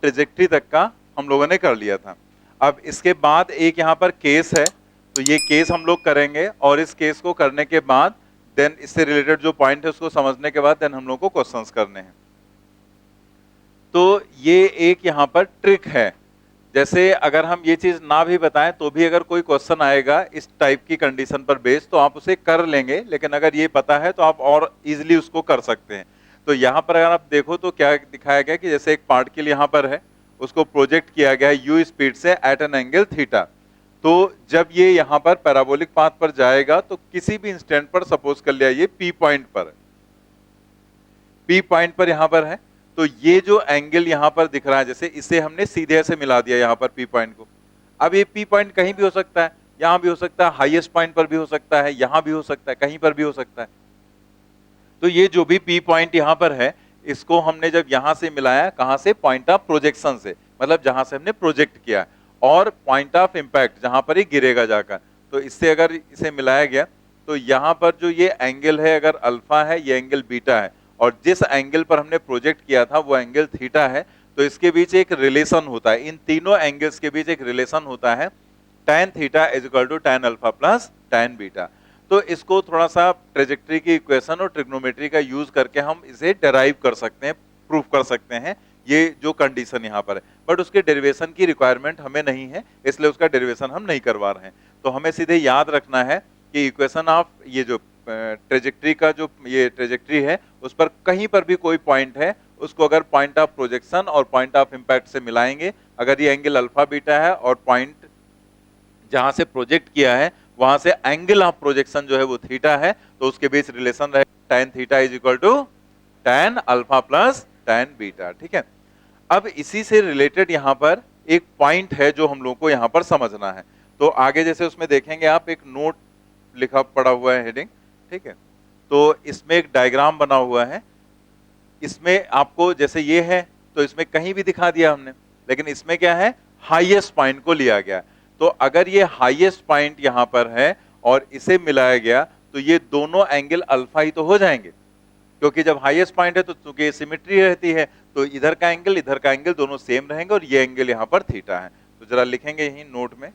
Trajectory तक का हम लोगों ने कर लिया था। अब इसके बाद एक यहाँ पर केस है, तो ये केस हम लोग करेंगे और इस केस को करने के बाद देन इससे रिलेटेड जो पॉइंट है उसको समझने के बाद देन हम लोग को क्वेश्चंस करने हैं। तो ये एक यहाँ पर ट्रिक है, जैसे अगर हम ये चीज ना भी बताएं तो भी अगर कोई क्वेश्चन आएगा इस टाइप की कंडीशन पर बेस्ड तो आप उसे कर लेंगे, लेकिन अगर ये पता है तो आप और इजीली उसको कर सकते हैं। तो यहाँ पर अगर आप देखो तो क्या दिखाया गया कि जैसे एक पार्टिकल यहाँ पर है, उसको प्रोजेक्ट किया गया है यू स्पीड से एट एन एंगल थीटा। तो जब ये यहाँ पर पैराबोलिक पाथ पर जाएगा तो किसी भी इंस्टेंट पर, सपोज कर लिया ये पी पॉइंट पर है, पी पॉइंट पर यहाँ पर है, तो ये जो एंगल यहाँ पर दिख रहा है, जैसे इसे हमने सीधे से मिला दिया यहाँ पर पी पॉइंट को। अब ये पी पॉइंट कहीं भी हो सकता है, यहाँ भी हो सकता है, हाईएस्ट पॉइंट पर भी हो सकता है, यहाँ भी हो सकता है, कहीं पर भी हो सकता है। तो ये जो भी पी पॉइंट यहाँ पर है, इसको हमने जब यहां से मिलाया, कहां से, पॉइंट ऑफ प्रोजेक्शन से, मतलब जहां से हमने प्रोजेक्ट किया, और पॉइंट ऑफ इंपैक्ट जहां पर ही गिरेगा जाकर, तो इससे अगर इसे मिलाया गया तो यहां पर जो ये एंगल है अगर अल्फा है, ये एंगल बीटा है, और जिस एंगल पर हमने प्रोजेक्ट किया था वो एंगल थीटा है, तो इसके बीच एक रिलेशन होता है, इन तीनों एंगल्स के बीच एक रिलेशन होता है, tan theta is equal to tan alpha plus tan beta. तो इसको थोड़ा सा ट्रेजेक्ट्री की इक्वेशन और ट्रिग्नोमेट्री का यूज करके हम इसे डेराइव कर सकते हैं, प्रूफ कर सकते हैं, ये जो कंडीशन यहाँ पर है, बट उसके डेरिवेशन की रिक्वायरमेंट हमें नहीं है, इसलिए उसका डेरिवेशन हम नहीं करवा रहे हैं। तो हमें सीधे याद रखना है कि इक्वेशन ऑफ ये जो ट्रेजेक्ट्री का जो ये ट्रेजेक्ट्री है, उस पर कहीं पर भी कोई पॉइंट है, उसको अगर पॉइंट ऑफ प्रोजेक्शन और पॉइंट ऑफ इंपैक्ट से मिलाएंगे, अगर ये एंगल अल्फा बीटा है और पॉइंट जहां से प्रोजेक्ट किया है वहां से एंगल ऑफ प्रोजेक्शन जो है वो थीटा है, तो उसके बीच रिलेशन रहेगा tan theta is equal to tan alpha plus tan beta. ठीक है, अब इसी से रिलेटेड यहां पर एक पॉइंट है जो हम लोगों को यहां पर समझना है। तो आगे जैसे उसमें देखेंगे आप, एक नोट लिखा पड़ा हुआ है, हेडिंग, ठीक है, तो इसमें एक डायग्राम बना हुआ है, इसमें आपको जैसे ये है तो इसमें कहीं भी दिखा दिया हमने, लेकिन इसमें क्या है, हाईएस्ट पॉइंट को लिया गया। तो अगर ये हाईएस्ट पॉइंट यहां पर है और इसे मिलाया गया तो ये दोनों एंगल अल्फा ही तो हो जाएंगे, क्योंकि जब हाईएस्ट पॉइंट है तो चूंकि सिमेट्री रहती है, तो इधर का एंगल इधर का एंगल दोनों सेम रहेंगे और ये एंगल यहां पर थीटा है। तो जरा लिखेंगे यही नोट में,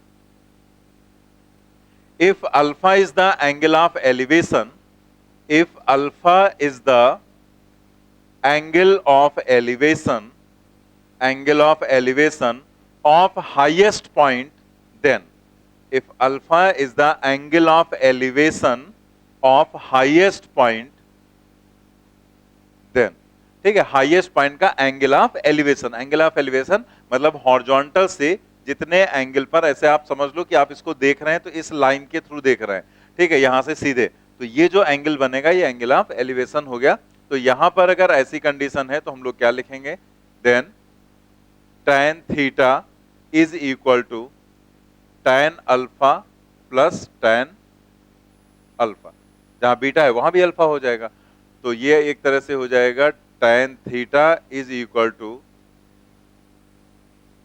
if alpha is the angle of elevation, if alpha is the angle of elevation, angle of elevation of highest point, then if alpha is the angle of elevation of highest point, then, ठीक है, highest point का angle of elevation, angle of elevation मतलब horizontal से जितने angle पर, ऐसे आप समझ लो कि आप इसको देख रहे हैं तो इस लाइन के थ्रू देख रहे हैं, ठीक है, यहां से सीधे, तो ये जो एंगल बनेगा ये एंगल ऑफ एलिवेशन हो गया। तो यहां पर अगर ऐसी कंडीशन है तो हम लोग क्या लिखेंगे, then tan theta is equal to tan alpha plus tan alpha, जहां बीटा है वहां भी अल्फा हो जाएगा, तो ये एक तरह से हो जाएगा tan theta is equal to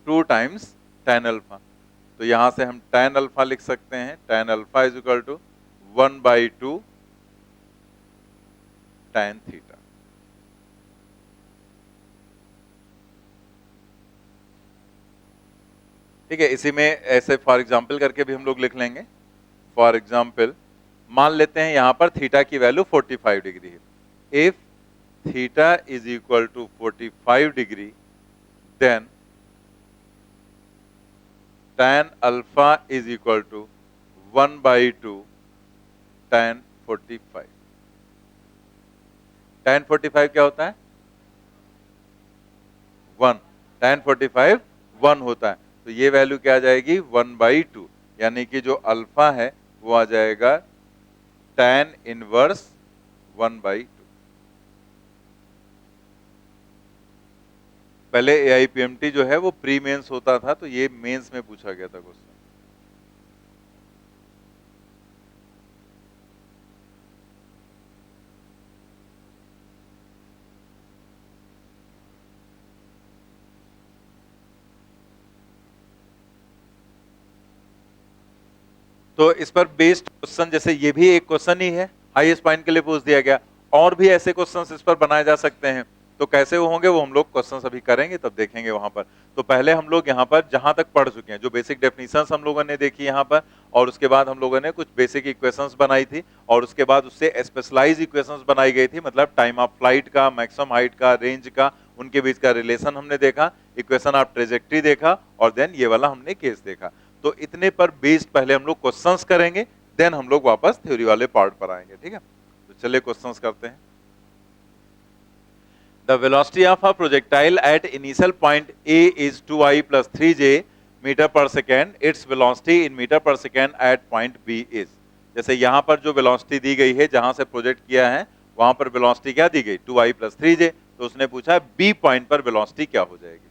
2 times tan alpha. तो यहां से हम tan अल्फा लिख सकते हैं, tan alpha is equal to 1/2 tan theta. ठीक है, इसी में ऐसे फॉर एग्जाम्पल करके भी हम लोग लिख लेंगे। फॉर एग्जाम्पल मान लेते हैं यहां पर थीटा की वैल्यू 45 डिग्री है। If theta is equal to 45 degree, then tan alpha is equal to 1/2 tan 45। tan 45 क्या होता है, 1, tan 45 1 होता है, तो ये वैल्यू क्या आ जाएगी, 1/2, यानी कि जो अल्फा है वो आ जाएगा tan इनवर्स 1/2। पहले AIPMT जो है वो प्री मेंस होता था, तो ये मेंस में पूछा गया था क्वेश्चन। तो इस पर बेस्ड क्वेश्चन, जैसे ये भी एक क्वेश्चन ही है, हाईएस्ट पॉइंट के लिए पूछ दिया गया, और भी ऐसे क्वेश्चंस इस पर बनाए जा सकते हैं। तो कैसे वो होंगे वो हम लोग क्वेश्चंस अभी करेंगे तब देखेंगे वहां पर। तो पहले हम लोग यहाँ पर जहां तक पढ़ चुके हैं, जो बेसिक डेफिनेशंस हम लोगों ने देखी यहाँ पर, और उसके बाद हम लोगों ने कुछ बेसिक इक्वेशंस बनाई थी, और उसके बाद उससे स्पेशलाइज इक्वेशंस बनाई गई थी, मतलब टाइम ऑफ फ्लाइट का, मैक्सिमम हाइट का, रेंज का, उनके बीच का रिलेशन हमने देखा, इक्वेशन ऑफ ट्रेजेक्ट्री देखा, और देन ये वाला हमने केस देखा। तो इतने पर बेस्ड पहले हम लोग क्वेश्चंस करेंगे, देन हम लोग वापस थ्योरी वाले पार्ट पर आएंगे, ठीक है। तो चलिए क्वेश्चंस करते हैं। The velocity of a projectile at initial point A is 2i plus 3j meter per second. Its velocity in meter per second at point B is. जैसे यहाँ पर जो वेलोसिटी दी गई है, जहां से प्रोजेक्ट किया है वहां पर वेलोसिटी क्या दी गई, 2i plus 3j। तो उसने पूछा B पॉइंट पर वेलोसिटी क्या हो जाएगी।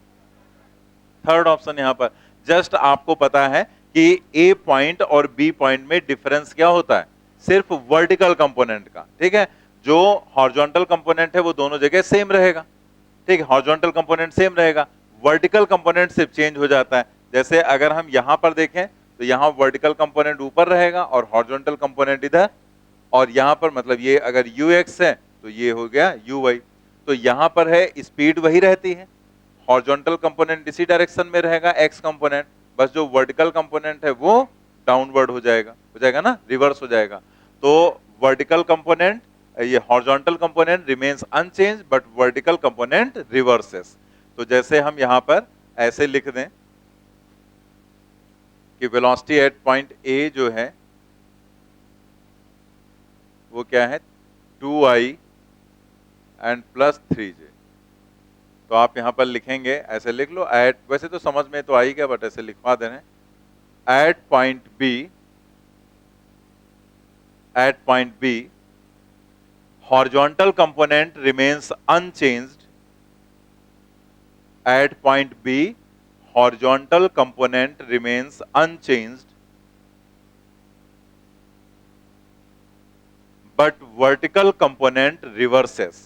थर्ड ऑप्शन यहाँ पर, जस्ट आपको पता है कि A पॉइंट और B पॉइंट में डिफरेंस क्या होता है, सिर्फ वर्टिकल कंपोनेंट का, ठीक है। जो हॉरिजॉन्टल कंपोनेंट है वो दोनों जगह सेम रहेगा, ठीक है, हॉरिजॉन्टल कंपोनेंट सेम रहेगा, वर्टिकल कंपोनेंट सिर्फ चेंज हो जाता है। जैसे अगर हम यहां पर देखें तो यहां वर्टिकल कंपोनेंट ऊपर रहेगा और हॉरिजॉन्टल कंपोनेंट इधर, और यहां पर मतलब ये अगर ux है तो ये हो गया uy। तो यहां पर है स्पीड वही रहती है, हॉरिजॉन्टल कंपोनेंट इसी डायरेक्शन में रहेगा x कंपोनेंट, बस जो वर्टिकल कंपोनेंट है वो डाउनवर्ड हो जाएगा ना, रिवर्स हो जाएगा। तो वर्टिकल कंपोनेंट, ये horizontal component remains unchange but vertical component reverses. तो जैसे हम यहां पर ऐसे लिख दें कि वेलोसिटी एट पॉइंट ए जो है वो क्या है, 2i एंड प्लस 3j। तो आप यहां पर लिखेंगे, ऐसे लिख लो एट, वैसे तो समझ में तो आई गया बट ऐसे लिखवा दे रहे, at point B horizontal component remains unchanged at point B, horizontal component remains unchanged but vertical component reverses,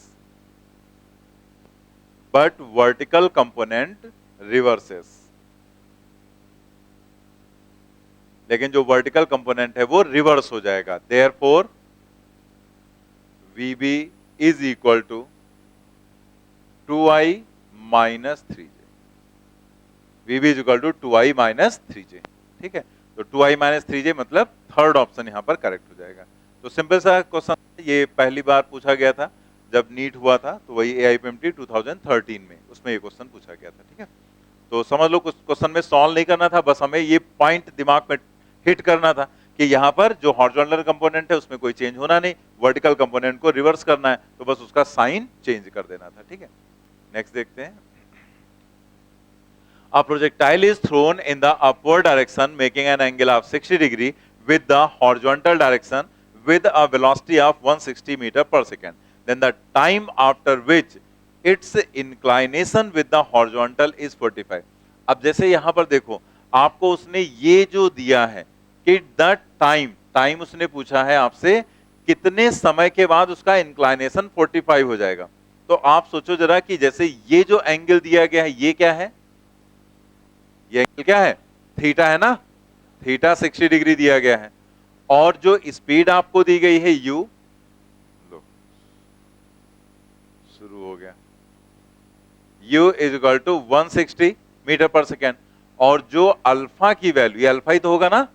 लेकिन जो वर्टिकल कंपोनेंट है वो रिवर्स हो जाएगा। therefore VB is equal to 2i minus 3j। VB is equal to 2i minus 3j, ठीक है। तो 2i minus 3j मतलब थर्ड ऑप्शन यहाँ पर करेक्ट हो जाएगा। तो सिंपल सा क्वेश्चन, ये पहली बार पूछा गया था जब नीट हुआ था, तो वही AIPMT 2013 में, उसमें ये क्वेश्चन पूछा गया था, ठीक है। तो समझ लो कुछ क्वेश्चन में सॉल्व नहीं करना था, बस हमें ये पॉइंट दिमाग में हिट करना था कि यहाँ पर जो हॉरिजॉन्टल कंपोनेंट है उसमें कोई चेंज होना नहीं, वर्टिकल कंपोनेंट को रिवर्स करना है, तो बस उसका साइन चेंज कर देना था, ठीक है। नेक्स्ट देखते हैं। A projectile is thrown in the upward direction making an angle of 60 degree with the horizontal direction with a velocity of 160 meter per second. Then the time after which its inclination with the horizontal is 45. अब जैसे यहाँ पर देखो, आपको उसने ये जो दिया है कि द टाइम उसने पूछा है आपसे कितने समय के बाद उसका इंक्लाइनेशन 45 हो जाएगा। तो आप सोचो जरा कि जैसे ये जो एंगल दिया गया है ये क्या है, ये एंगल क्या है, थीटा है ना, थीटा 60 डिग्री दिया गया है, और जो स्पीड आपको दी गई है u, लो शुरू हो गया, u is equal to 160 metre पर सेकेंड, और जो अल्फा की वैल्यू, ये अल्फा ही तो होगा ना,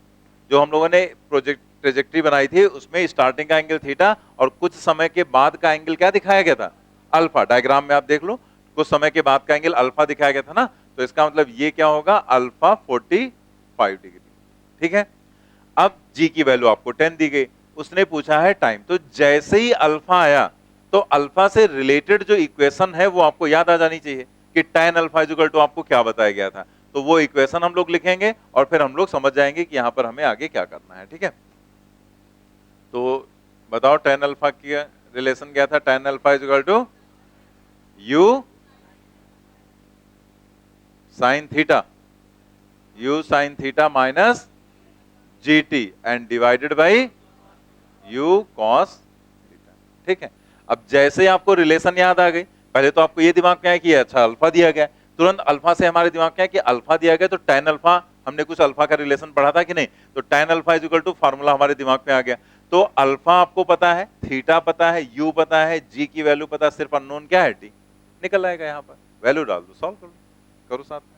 जो हम लोगों ने प्रोजेक्ट ट्रेजेक्ट्री बनाई थी उसमें स्टार्टिंग का एंगल थीटा और कुछ समय के बाद का एंगल क्या दिखाया गया था, अल्फा। डायग्राम में आप देख लो, कुछ समय के बाद का एंगल अल्फा दिखाया गया था ना, तो इसका मतलब ये क्या होगा, अल्फा 45 डिग्री, ठीक है। अब जी की वैल्यू आपको 10 दी गई, उसने पूछा है टाइम, तो जैसे ही अल्फा आया तो अल्फा से रिलेटेड जो इक्वेशन है वो आपको याद आ जानी चाहिए कि tan alpha is equal to आपको क्या बताया गया था। तो वो इक्वेशन हम लोग लिखेंगे और फिर हम लोग समझ जाएंगे कि यहां पर हमें आगे क्या करना है, ठीक है। तो बताओ tan अल्फा की रिलेशन क्या था, tan alpha is equal to u sin theta, u sin theta minus gt and divided by u cos theta, ठीक है। अब जैसे आपको रिलेशन याद आ गई, पहले तो आपको ये दिमाग में आया कि अच्छा अल्फा दिया गया, तुरंत अल्फा से हमारे दिमाग में आया कि अल्फा दिया गया तो tan अल्फा, हमने कुछ अल्फा का रिलेशन पढ़ा था कि नहीं, तो tan alpha is equal to formula हमारे दिमाग में आ गया। तो अल्फा आपको पता है, थीटा पता है, u पता है, g की वैल्यू पता है, सिर्फ अननोन क्या है t, निकल आएगा, यहाँ पर वैल्यू डाल दो, सॉल्व कर लो, करो साथ में।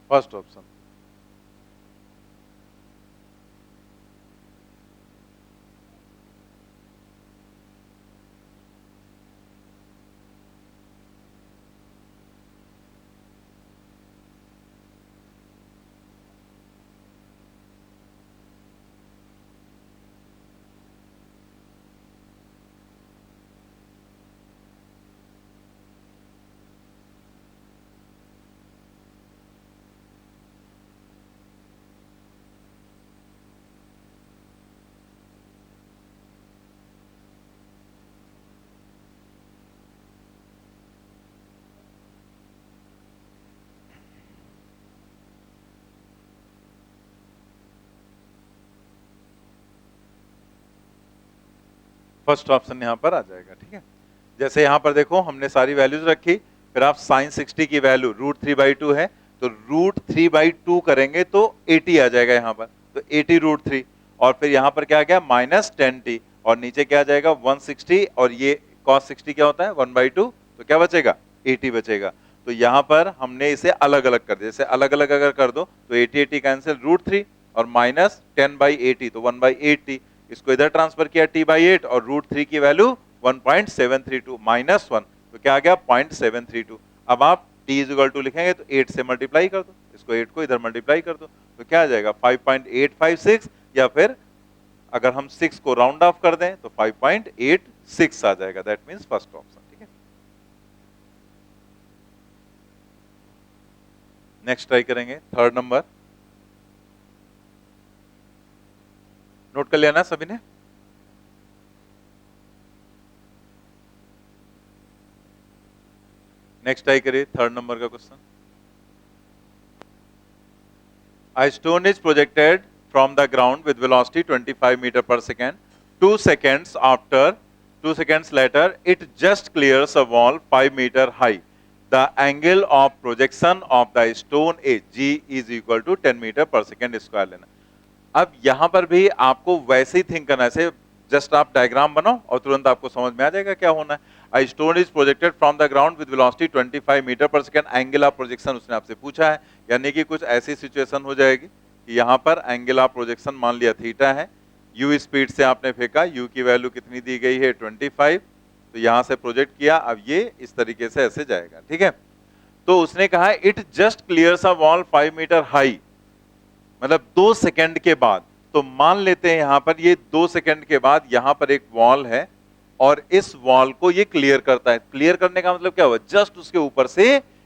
First option. फर्स्ट ऑप्शन यहाँ पर आ जाएगा, ठीक है। जैसे यहाँ पर देखो हमने सारी वैल्यूज रखी, फिर आप साइन 60 की वैल्यू √3/2 है, तो √3/2 करेंगे तो 80 आ जाएगा यहाँ पर, तो 80√3, और फिर यहाँ पर क्या आ गया -10t, और नीचे क्या आ जाएगा 160, और ये cos 60 क्या होता है 1/2, तो क्या बचेगा 80 बचेगा। तो यहाँ पर हमने इसे अलग अलग कर दिया, जैसे अलग अलग अगर कर दो तो 80 कैंसिल, √3 और -10/80 तो 1/8t, इसको इधर ट्रांसफर किया t/8, और √3 की वैल्यू 1.732 -1, तो क्या आ गया 0.732। अब आप t लिखेंगे तो 8 से मल्टीप्लाई कर दो, इसको 8 को इधर मल्टीप्लाई कर दो, तो क्या आ जाएगा 5.856, या फिर अगर हम 6 को राउंड ऑफ कर दें तो 5.86 आ जाएगा, दैट मींस फर्स्ट ऑप्शन, ठीक है। नेक्स्ट ट्राई करेंगे थर्ड नंबर, नोट कर लिया ना सभी ने? नेक्स्ट ट्राई करिए थर्ड नंबर का question. A stone is projected from the ground with velocity 25 meter per second. 2 seconds later, it just clears a wall 5 meter high. The angle of projection of the stone is G is equal to 10 meter per second square लेना। अब यहां पर भी आपको वैसे ही think करना है, ऐसे जस्ट आप डायग्राम बनाओ और तुरंत आपको समझ में आ जाएगा क्या होना है। A stone is projected from the ground with velocity 25 metre पर सेकेंड, एंगल ऑफ प्रोजेक्शन उसने आपसे पूछा है, यानी कि कुछ ऐसी सिचुएशन हो जाएगी कि यहाँ पर एंगल ऑफ प्रोजेक्शन मान लिया थीटा है, u स्पीड से आपने फेंका, u की वैल्यू कितनी दी गई है 25, तो यहां से प्रोजेक्ट किया, अब ये इस तरीके से ऐसे जाएगा, ठीक है। तो उसने कहा it just clears a wall 5 metre high, मतलब 2 सेकंड के बाद, तो मान लेते हैं यहां पर ये 2 सेकंड के बाद यहां पर एक वॉल है और इस वॉल को ये क्लियर करता है। क्लियर करने का मतलब क्या हुआ, जस्ट उसके ऊपर से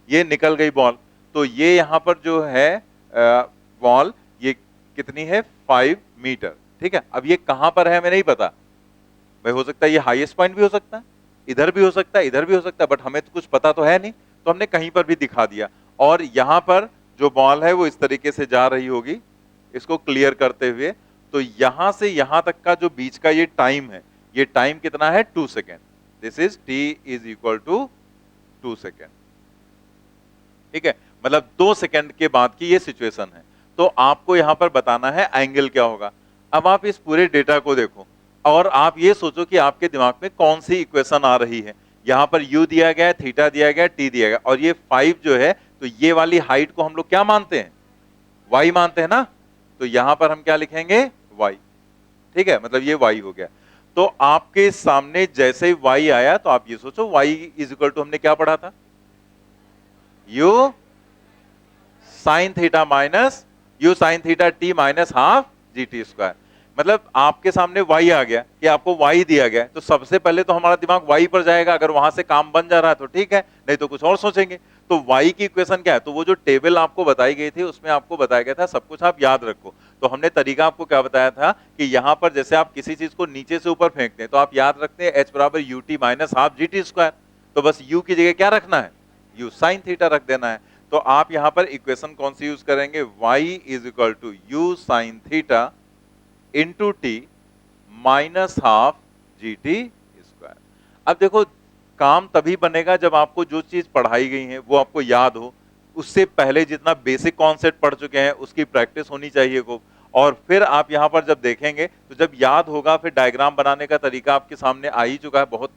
ये निकल गई बॉल, तो ये यहां पर जो है वॉल ये कितनी है 5 मीटर, ठीक है। अब ये कहां पर है हमें नहीं पता भाई, हो सकता है ये हाईएस्ट पॉइंट भी हो सकता है, इधर भी हो सकता है, इधर भी हो सकता है, बट हमें तो कुछ पता तो है नहीं, तो हमने कहीं पर भी दिखा दिया। और यहां पर जो बॉल है वो इस तरीके से जा रही होगी इसको क्लियर करते हुए, तो यहां से यहां तक का जो बीच का ये टाइम है, ये टाइम कितना है 2 second, this is t is equal to 2 second, ठीक है। मतलब 2 सेकेंड के बाद की ये सिचुएशन है, तो आपको यहां पर बताना है एंगल क्या होगा। अब आप इस पूरे डेटा को देखो और आप ये सोचो कि आपके दिमाग में कौन सी इक्वेशन आ रही है। यहां पर u दिया गया है, थीटा दिया गया है, t दिया गया, और ये 5 जो है, तो ये वाली हाइट को हम लोग क्या मानते हैं, y मानते हैं ना, तो यहां पर हम क्या लिखेंगे, y। ठीक है, मतलब ये y हो गया। तो आपके सामने जैसे ही y आया तो आप ये सोचो y इज इक्वल टू हमने क्या पढ़ा था, u sine theta minus u sine theta t minus half g t square. मतलब आपके सामने y आ गया कि आपको y दिया गया, तो सबसे पहले तो हमारा दिमाग y पर जाएगा, अगर वहां से काम बन जा रहा है तो ठीक है, नहीं तो कुछ और सोचेंगे। तो y की इक्वेशन क्या है, तो वो जो टेबल आपको बताई गई थी उसमें आपको बताया गया था सब कुछ आप याद रखो। तो हमने तरीका आपको क्या बताया था कि यहां पर जैसे आप किसी चीज को नीचे से ऊपर फेंकते हैं तो आप याद रखते हैं h बराबर U T minus half g t square, तो बस u की जगह क्या रखना है, u साइन थीटा रख देना है। तो आप यहां पर इक्वेशन कौन सी यूज करेंगे, y is equal to u sine theta into t minus half g t square. अब देखो काम तभी बनेगा जब आपको जो चीज पढ़ाई गई है वो आपको याद हो, उससे पहले जितना बेसिक कॉन्सेप्ट पढ़ चुके हैं उसकी प्रैक्टिस होनी चाहिए को, और फिर आप यहां पर जब देखेंगे तो जब याद होगा फिर डायग्राम बनाने का तरीका आपके सामने आ ही चुका है, बहुत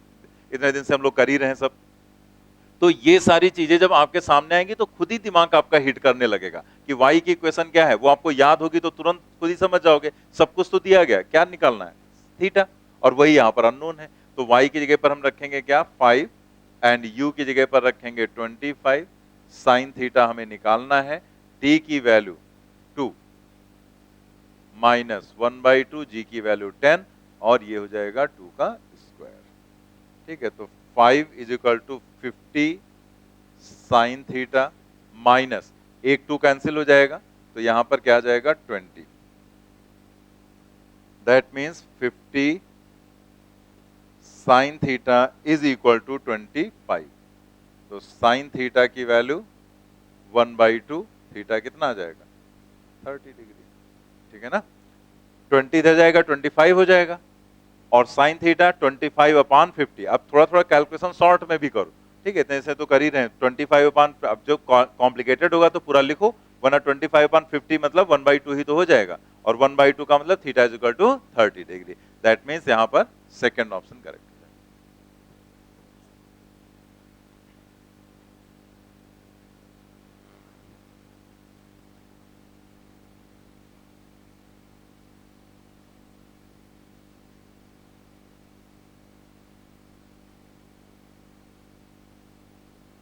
इतने दिन से हम लोग कर ही रहे हैं सब। तो ये सारी चीजें जब आपके सामने आएंगी तो खुद ही दिमाग आपका हिट करने लगेगा कि y की इक्वेशन क्या है, वो आपको याद होगी तो तुरंत खुद ही समझ जाओगे, सब कुछ तो दिया गया, क्या निकालना है, थीटा, और वही यहां पर अननोन है। तो y की जगह पर हम रखेंगे क्या, 5, एंड u की जगह पर रखेंगे 25, साइन थीटा हमें निकालना है, t की वैल्यू 2 माइनस 1/2, g की वैल्यू 10, और ये हो जाएगा 2 का स्क्वायर। ठीक है, तो 5 is equal to 50 sine theta minus, एक 2 कैंसिल हो जाएगा तो यहां पर क्या आ जाएगा 20, that means 50 sine theta is equal to 25। तो साइन थीटा की वैल्यू 1/2, थीटा कितना आ जाएगा 30 डिग्री। ठीक है ना, 20 इधर जाएगा 25 हो जाएगा, और साइन थीटा 25/50। अब थोड़ा थोड़ा कैलकुलेशन शॉर्ट में भी करो, ठीक है, इतने से तो कर ही रहे हैं। 25 अब जो कॉम्प्लिकेटेड होगा तो पूरा लिखो, वरना 25/50 मतलब 1/2 ही तो हो जाएगा, और 1/2 का मतलब theta is equal to 30 degree. That means यहां पर सेकंड ऑप्शन करेक्ट।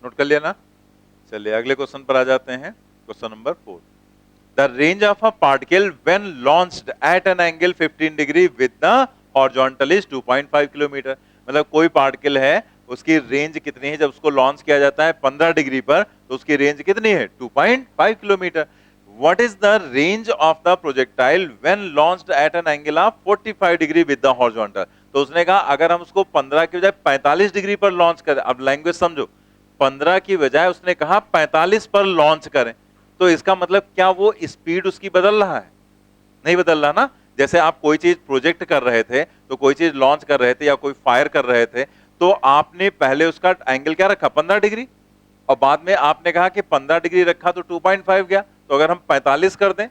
नोट कर लिया ना, चलिए अगले क्वेश्चन पर आ जाते हैं। Question number 4, the range of a particle when launched at an angle 15 degree with the horizontal is 2.5 kilometre. मतलब कोई पार्टिकल है, उसकी रेंज कितनी है, जब उसको लॉन्च किया जाता है 15 डिग्री पर तो उसकी रेंज कितनी है 2.5 kilometre. What is the range of the projectile when launched at an angle of 45 degree with the horizontal. तो उसने कहा अगर हम उसको 15 की बजाय 45 डिग्री पर लॉन्च करें, अब लैंग्वेज समझो, 15 की बजाय उसने कहा 45 पर लॉन्च करें, तो इसका मतलब क्या वो स्पीड उसकी बदल रहा है, नहीं बदल रहा ना। जैसे आप कोई चीज प्रोजेक्ट कर रहे थे, तो कोई चीज लॉन्च कर रहे थे या कोई फायर कर रहे थे, तो आपने पहले उसका एंगल क्या रखा 15 डिग्री, और बाद में आपने कहा कि 15 डिग्री रखा तो 2.5 गया, तो अगर हम 45 कर दें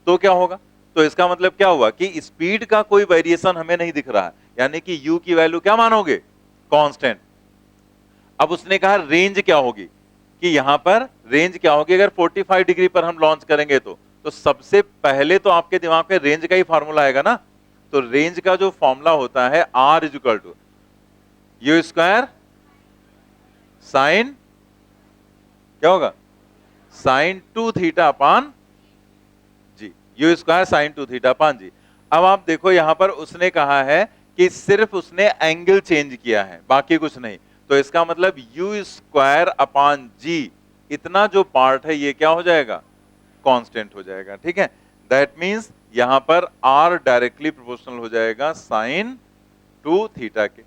तो क्या होगा। तो इसका मतलब क्या हुआ कि स्पीड का कोई वेरिएशन हमें नहीं दिख रहा है, यानी कि u की वैल्यू क्या मानोगे, कांस्टेंट। अब उसने कहा रेंज क्या होगी, कि यहां पर रेंज क्या होगी अगर 45 डिग्री पर हम लॉन्च करेंगे तो सबसे पहले तो आपके दिमाग में रेंज का ही फार्मूला आएगा ना। तो रेंज का जो फॉर्मूला होता है R is equal to u square sine, क्या होगा, sine 2 theta upon g, u square sine 2 theta upon g. अब आप देखो यहां पर उसने कहा है कि सिर्फ उसने एंगल चेंज किया है, बाकी कुछ नहीं, तो इसका मतलब यू स्क्वायर अपान जी, इतना जो पार्ट है ये क्या हो जाएगा, कांस्टेंट हो जाएगा। ठीक है, दैट मींस यहां पर r डायरेक्टली प्रोपोर्शनल हो जाएगा साइन 2 थीटा के।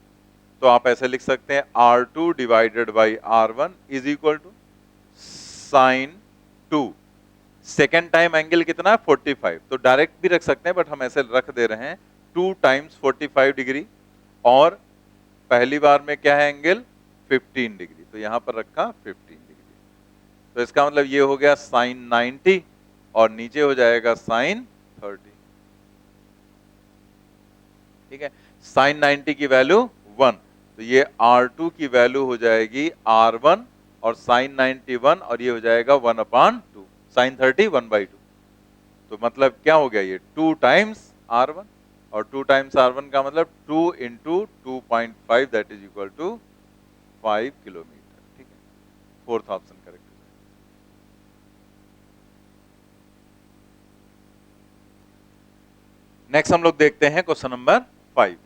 तो आप ऐसे लिख सकते हैं R2 divided by R1 is equal to sine 2, second time angle कितना है 45, तो डायरेक्ट भी रख सकते हैं बट हम ऐसे रख दे रहे हैं 2 टाइम्स 45 डिग्री, और पहली बार में क्या है एंगल 15 डिग्री, तो यहां पर रखा 15 डिग्री। तो इसका मतलब ये हो गया साइन 90, और नीचे हो जाएगा साइन 30। ठीक है, साइन 90 की वैल्यू 1, तो ये R2 की वैल्यू हो जाएगी R1 और साइन 91 और ये हो जाएगा 1/2 साइन 30 1/2। तो मतलब क्या हो गया, ये 2 टाइम्स R1 और 2 टाइम्स R1 का मतलब 2 into 2.5 that is equal to 5 kilometre. ठीक है, फोर्थ ऑप्शन करेक्ट। नेक्स्ट हम लोग देखते हैं question number 5।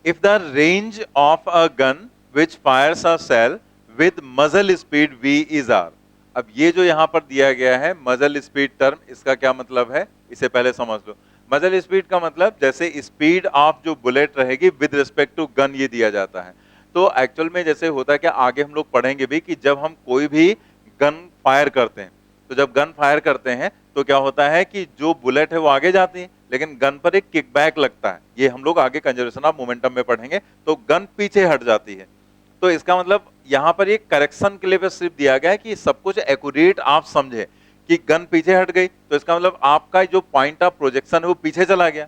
If the range of a gun which fires a shell with muzzle speed v is r। अब ये जो यहां पर दिया गया है मजल स्पीड टर्म, इसका क्या मतलब है इसे पहले समझ लो। मजल स्पीड का मतलब जैसे स्पीड ऑफ जो बुलेट रहेगी विद रिस्पेक्ट टू गन ये दिया जाता है। तो एक्चुअल में जैसे होता है कि आगे हम लोग पढ़ेंगे भी कि जब हम कोई भी गन फायर करते हैं, तो जब गन फायर करते हैं तो क्या होता है कि जो बुलेट है वो आगे जाती है, लेकिन गन पर एक किकबैक लगता है। ये हम लोग आगे कंजर्वेशन ऑफ मोमेंटम में पढ़ेंगे। तो गन पीछे हट जाती है। तो इसका मतलब यहां पर एक करेक्शन के लिए बस सिर्फ दिया गया है कि सब कुछ एक्यूरेट आप समझे कि गन पीछे हट गई तो इसका मतलब आपका जो पॉइंट ऑफ प्रोजेक्शन है वो पीछे चला गया।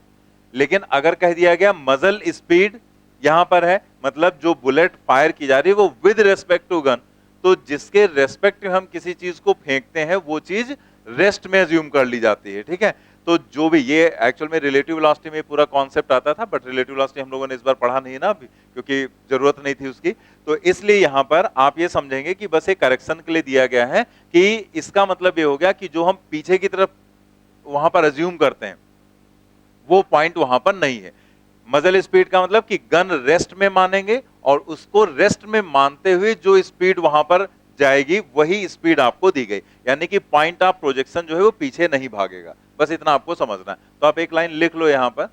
लेकिन अगर कह दिया गया मजल स्पीड यहां पर है, मतलब जो बुलेट फायर की जा रही है वो विद रेस्पेक्ट टू गन, तो जिसके रेस्पेक्ट में हम किसी चीज को फेंकते हैं वो चीज रेस्ट में अज्यूम कर ली जाती है। ठीक है, तो जो भी ये एक्चुअल में रिलेटिव वेलोसिटी में पूरा कॉन्सेप्ट आता था, बट रिलेटिव वेलोसिटी हम लोगों ने इस बार पढ़ा नहीं ना अभी, क्योंकि जरूरत नहीं थी उसकी। तो इसलिए यहां पर आप ये समझेंगे कि बस एक करेक्शन के लिए दिया गया है कि इसका मतलब ये हो गया कि जो हम पीछे की तरफ वहां पर अज्यूम करते हैं वो पॉइंट वहां पर नहीं है। मजल स्पीड का मतलब कि गन रेस्ट में मानेंगे और उसको रेस्ट में मानते हुए जो स्पीड वहां पर जाएगी वही स्पीड आपको दी गई, यानी कि पॉइंट ऑफ प्रोजेक्शन जो है वो पीछे नहीं भागेगा। बस इतना आपको समझना है। तो आप एक लाइन लिख लो यहां पर,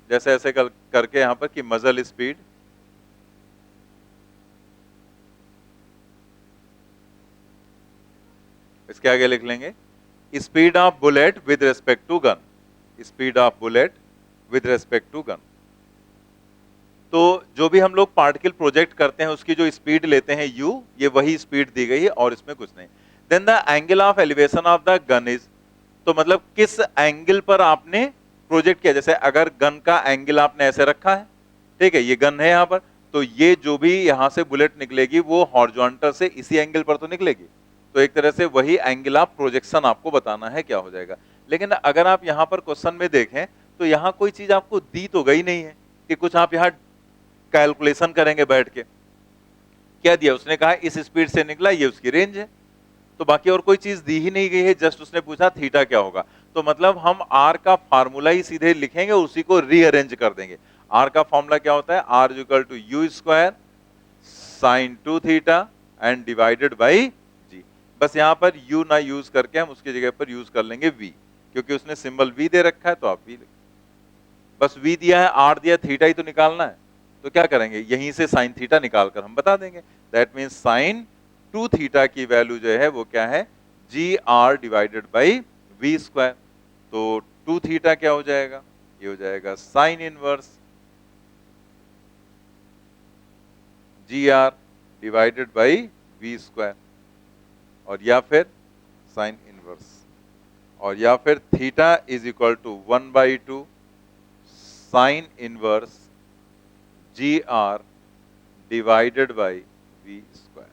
जैसे ऐसे करके यहां पर कि मजल स्पीड इसके आगे लिख लेंगे speed of bullet with respect to gun, speed of bullet with respect to gun. तो जो भी हम लोग पार्टिकल प्रोजेक्ट करते हैं उसकी जो स्पीड लेते हैं u, ये वही स्पीड दी गई है और इसमें कुछ नहीं। Then the angle of elevation of the gun is, तो मतलब किस एंगल पर आपने प्रोजेक्ट किया। जैसे अगर गन का एंगल आपने ऐसे रखा है, ठीक है, ये गन है यहां पर, तो ये जो भी यहां से बुलेट निकलेगी वो हॉरिजॉन्टल से इसी एंगल पर तो निकलेगी। तो एक तरह से वही एंगल ऑफ प्रोजेक्शन आपको बताना है क्या हो जाएगा। लेकिन अगर आप यहां पर क्वेश्चन में देखें तो यहां कोई चीज आपको दी तो गई नहीं है कि कुछ आप यहां कैलकुलेशन करेंगे बैठ के। क्या दिया उसने, कहा इस स्पीड से निकला, ये उसकी रेंज है। तो बाकी और कोई चीज दी ही नहीं गई है, जस्ट उसने पूछा थीटा क्या होगा। तो मतलब हम आर का फार्मूला ही सीधे लिखेंगे और उसी को रीअरेंज कर देंगे। आर का फॉर्मूला क्या होता है, R is equal to u square sine 2 theta and divided by g. बस यहां पर यू ना यूज करके हम उसकी जगह पर यूज कर लेंगे वी, क्योंकि उसने सिंबल वी दे रखा है तो आप वी, बस वी दिया है आर दिया, थीटा ही तो निकालना है। तो क्या करेंगे, यहीं से साइन थीटा निकालकर हम बता देंगे। दैट मीन्स साइन 2 थीटा की वैल्यू जो है वो क्या है, g R divided by v square. तो 2 थीटा क्या हो जाएगा, ये हो जाएगा sine inverse g R divided by v square, और या फिर साइन इनवर्स, और या फिर theta is equal to 1/2 sine inverse g R divided by v square.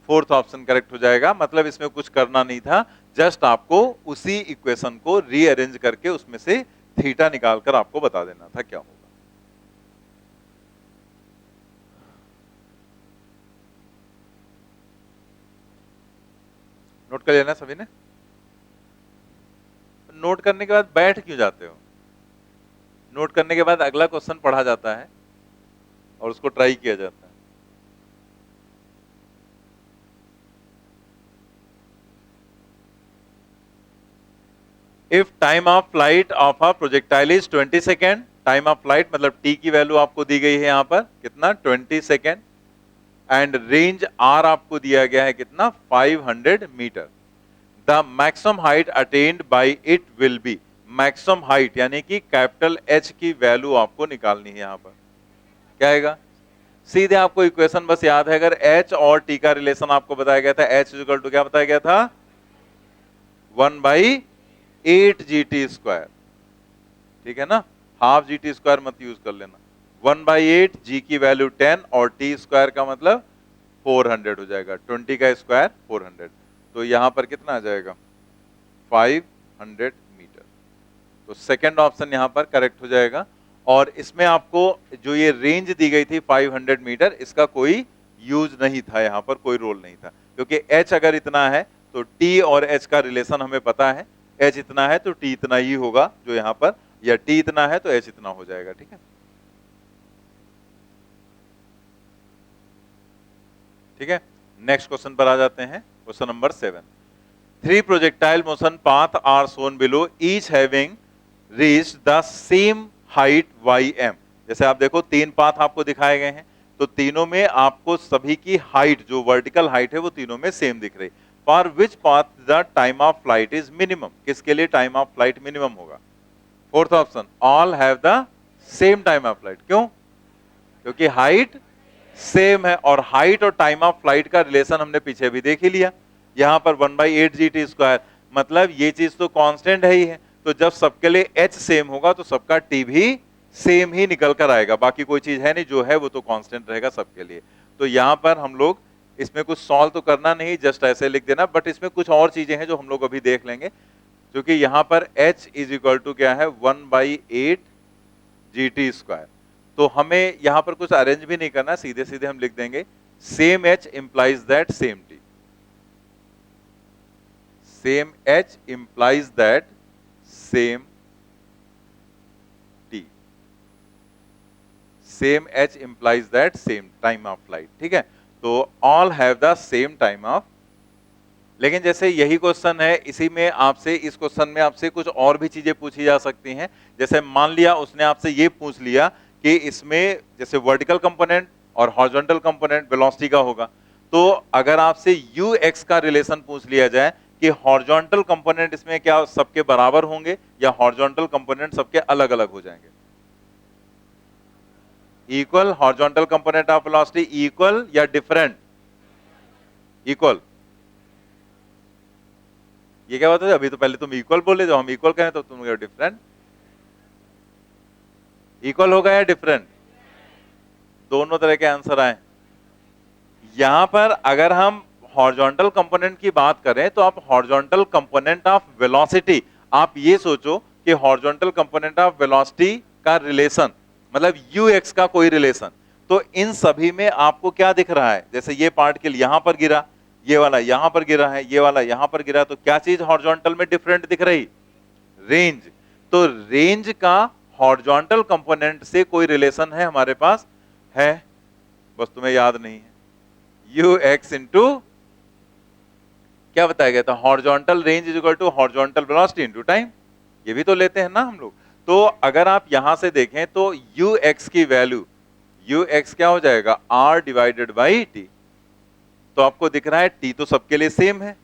Fourth option correct हो जाएगा। मतलब इसमें कुछ करना नहीं था, जस्ट आपको उसी इक्वेशन को रीअरेंज करके उसमें से थीटा निकालकर आपको बता देना था क्या होगा। नोट कर लेना सभी ने। नोट करने के बाद बैठ क्यों जाते हो, नोट करने के बाद अगला क्वेश्चन पढ़ा जाता है और उसको ट्राई किया जाता है। If time of flight of a projectile is 20 second, time of flight मतलब टी की वैल्यू आपको दी गई है यहां पर कितना 20 सेकेंड, एंड रेंज आर आपको दिया गया है कितना 500 मीटर। The maximum height attained by it will be, maximum height यानी कि कैपिटल एच की वैल्यू आपको निकालनी है। यहां पर क्या आएगा, सीधे आपको इक्वेशन बस याद है, अगर एच और टी का रिलेशन आपको बताया गया था, एच इक्वल टू क्या बताया गया था 1/8 GT स्क्वायर, ठीक है ना, हाफ GT स्क्वायर मत यूज कर लेना, 1/8, g की वैल्यू 10 और t स्क्वायर का मतलब 400 हो जाएगा, 20 का स्क्वायर 400, तो यहां पर कितना आ जाएगा 500 मीटर। तो सेकंड ऑप्शन यहां पर करेक्ट हो जाएगा। और इसमें आपको जो ये रेंज दी गई थी 500 मीटर, इसका कोई यूज नहीं था, यहां पर कोई रोल नहीं था, क्योंकि h अगर इतना है तो t और h का रिलेशन हमें पता है, h इतना है तो t इतना ही होगा जो यहां पर, या t इतना है तो h इतना हो जाएगा, ठीक है। ठीक है, नेक्स्ट क्वेश्चन पर आ जाते हैं, question number 7। 3 projectile motion path are shown below, each having reached the same height ym। जैसे आप देखो 3 पाथ आपको दिखाए गए हैं, तो तीनों में आपको सभी की हाइट, जो वर्टिकल हाइट है वो तीनों में सेम दिख रही। For which path the time of flight is minimum, किसके लिए टाइम ऑफ फ्लाइट मिनिमम होगा? Fourth option, all have the same time of flight. क्यों? क्योंकि हाइट सेम है, और हाइट और टाइम ऑफ फ्लाइट का रिलेशन हमने पीछे भी देख ही लिया। यहां पर 1/8 gt स्क्वायर, मतलब ये चीज तो कांस्टेंट है ही है, तो जब सबके लिए h सेम होगा तो सबका t भी सेम ही निकल कर आएगा, बाकी कोई चीज है नहीं, जो है वो तो कांस्टेंट रहेगा सबके लिए। तो यहां पर हम लोग इसमें कुछ सॉल्व तो करना नहीं, जस्ट ऐसे लिख देना, बट इसमें कुछ और चीजें हैं जो हम लोग अभी देख लेंगे, क्योंकि यहां पर h इज इक्वल टू क्या है 1/8 gt स्क्वायर। तो हमें यहां पर कुछ अरेंज भी नहीं करना, सीधे सीधे हम लिख देंगे same h implies that same t, same h implies that same t, same h implies that same time of flight. ठीक है, तो all have the same time of. लेकिन जैसे यही क्वेश्चन है, इसी में आपसे, इस क्वेश्चन में आपसे कुछ और भी चीजें पूछी जा सकती हैं। जैसे मान लिया उसने आपसे ये पूछ लिया कि इसमें जैसे वर्टिकल कंपोनेंट और हॉरिजॉन्टल कंपोनेंट वेलोसिटी का होगा, तो अगर आपसे यू एक्स का रिलेशन पूछ लिया जाए कि हॉरिजॉन्टल कंपोनेंट इसमें क्या सबके बराबर होंगे या हॉरिजॉन्टल कंपोनेंट सबके अलग अलग हो जाएंगे? Equal horizontal component of velocity equal या डिफरेंट? इक्वल। ये क्या बात है, अभी तो पहले तुम इक्वल बोले, जो हम इक्वल कहें तो तुम डिफरेंट। इक्वल होगा या डिफरेंट? दोनों तरह के आंसर आए। यहां पर अगर हम हॉरिजॉन्टल कंपोनेंट की बात करें तो आप हॉरिजॉन्टल कंपोनेंट ऑफ वेलोसिटी, आप ये सोचो कि हॉरिजॉन्टल कंपोनेंट ऑफ वेलोसिटी का रिलेशन मतलब यू एक्स का कोई रिलेशन, तो इन सभी में आपको क्या दिख रहा है? जैसे ये पार्टिकल यहां पर गिरा, ये वाला यहां पर गिरा है, ये वाला यहां पर गिरा, तो क्या चीज हॉरिजॉन्टल में डिफरेंट दिख रही? रेंज। तो रेंज का हॉरिजॉन्टल कंपोनेंट से कोई रिलेशन है हमारे पास? है, बस तुम्हें याद नहीं है। यू एक्स इंटू क्या बताया गया था, horizontal range is equal to horizontal velocity into time. ये भी तो लेते हैं ना हम लोग। तो अगर आप यहां से देखें तो यू एक्स की वैल्यू, यू एक्स क्या हो जाएगा आर डिवाइडेड बाई टी। तो आपको दिख रहा है टी तो सबके लिए सेम है,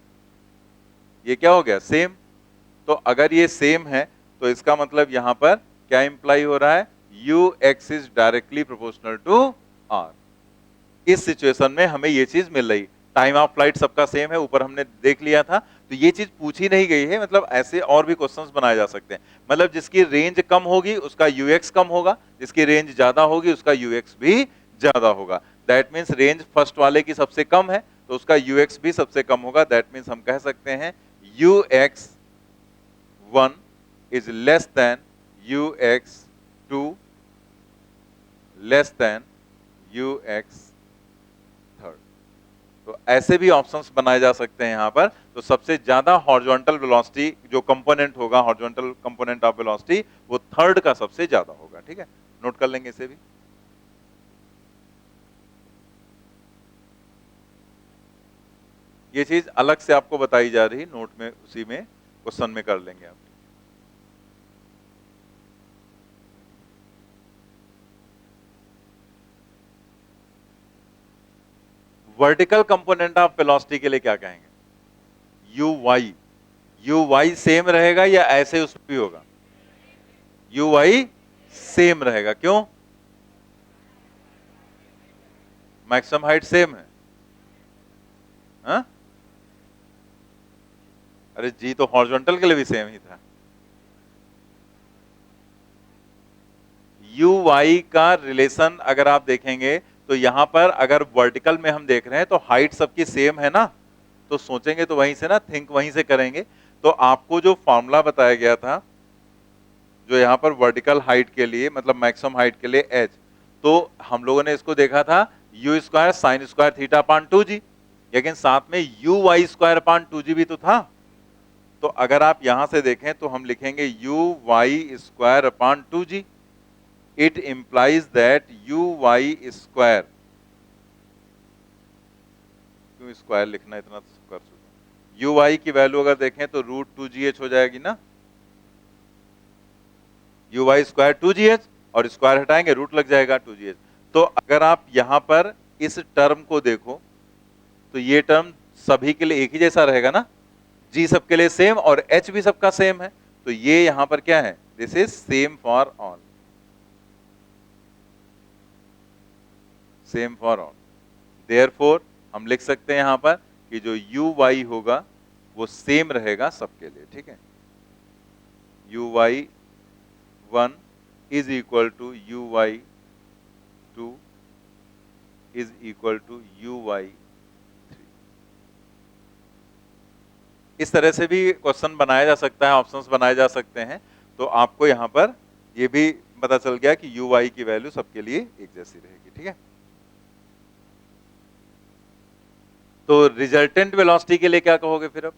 ये क्या हो गया सेम। तो अगर ये सेम है तो इसका मतलब यहां पर क्या इंप्लाई हो रहा है, u x is directly proportional to R. इस सिचुएशन में हमें ये चीज मिल रही, टाइम ऑफ फ्लाइट सबका सेम है, ऊपर हमने देख लिया था, तो ये चीज पूछी नहीं गई है। मतलब ऐसे और भी क्वेश्चंस बनाए जा सकते हैं, मतलब जिसकी रेंज कम होगी उसका यूएक्स कम होगा, जिसकी रेंज ज्यादा होगी उसका यूएक्स भी ज्यादा होगा। दैट मीन्स रेंज फर्स्ट वाले की सबसे कम है तो उसका यूएक्स भी सबसे कम होगा। दैट मीन्स हम कह सकते हैं UX 1 is less than ux2 less than ux third. तो ऐसे भी ऑप्शंस बनाए जा सकते हैं यहां पर। तो सबसे ज्यादा हॉरिजॉन्टल वेलोसिटी जो कंपोनेंट होगा, हॉरिजॉन्टल कंपोनेंट ऑफ वेलोसिटी, वो थर्ड का सबसे ज्यादा होगा। ठीक है, नोट कर लेंगे इसे भी। ये चीज अलग से आपको बताई जा रही, नोट में उसी में क्वेश्चन में कर लेंगे आप। वर्टिकल कंपोनेंट ऑफ वेलोसिटी के लिए क्या कहेंगे? U y. U y same रहेगा या ऐसे उसमें भी होगा? यू वाई सेम रहेगा। क्यों? मैक्सिमम हाइट सेम है। हा? अरे जी तो हॉरिजॉन्टल के लिए भी सेम ही था। यू वाई का रिलेशन अगर आप देखेंगे तो यहां पर अगर वर्टिकल में हम देख रहे हैं तो हाइट सबकी सेम है ना, तो सोचेंगे तो वहीं से ना, थिंक वहीं से करेंगे। तो आपको जो फॉर्मूला बताया गया था, जो यहाँ पर वर्टिकल हाइट के लिए मतलब मैक्सिमम हाइट के लिए एच, तो हम लोगों ने इसको देखा था you square sine square theta upon 2g, लेकिन साथ में you y square upon 2g भी तो था। तो अगर आप यहां से देखें तो हम लिखेंगे u y square upon 2g, it implies that u y square, क्यों स्क्वायर लिखना, इतना तो कर चुके। यू वाई की वैल्यू अगर देखें तो रूट 2gh हो जाएगी ना, यू वाई स्क्वायर 2gh और स्क्वायर हटाएंगे रूट लग जाएगा 2gh। तो अगर आप यहां पर इस टर्म को देखो तो ये टर्म सभी के लिए एक ही जैसा रहेगा ना, g सबके लिए सेम और h भी सबका सेम है, तो ये यहां पर क्या है, this is same for all, same for all. Therefore हम लिख सकते हैं यहां पर कि जो यू वाई होगा वो सेम रहेगा सबके लिए, ठीक है। U y 1 is equal to u y 2 is equal to u y 3। इस तरह से भी क्वेश्चन बनाया जा सकता है, ऑप्शंस बनाए जा सकते हैं। तो आपको यहां पर ये भी पता चल गया कि यू वाई की वैल्यू सबके लिए एक जैसी रहेगी, ठीक है। तो रिजल्टेंट वेलोसिटी के लिए क्या कहोगे फिर अब,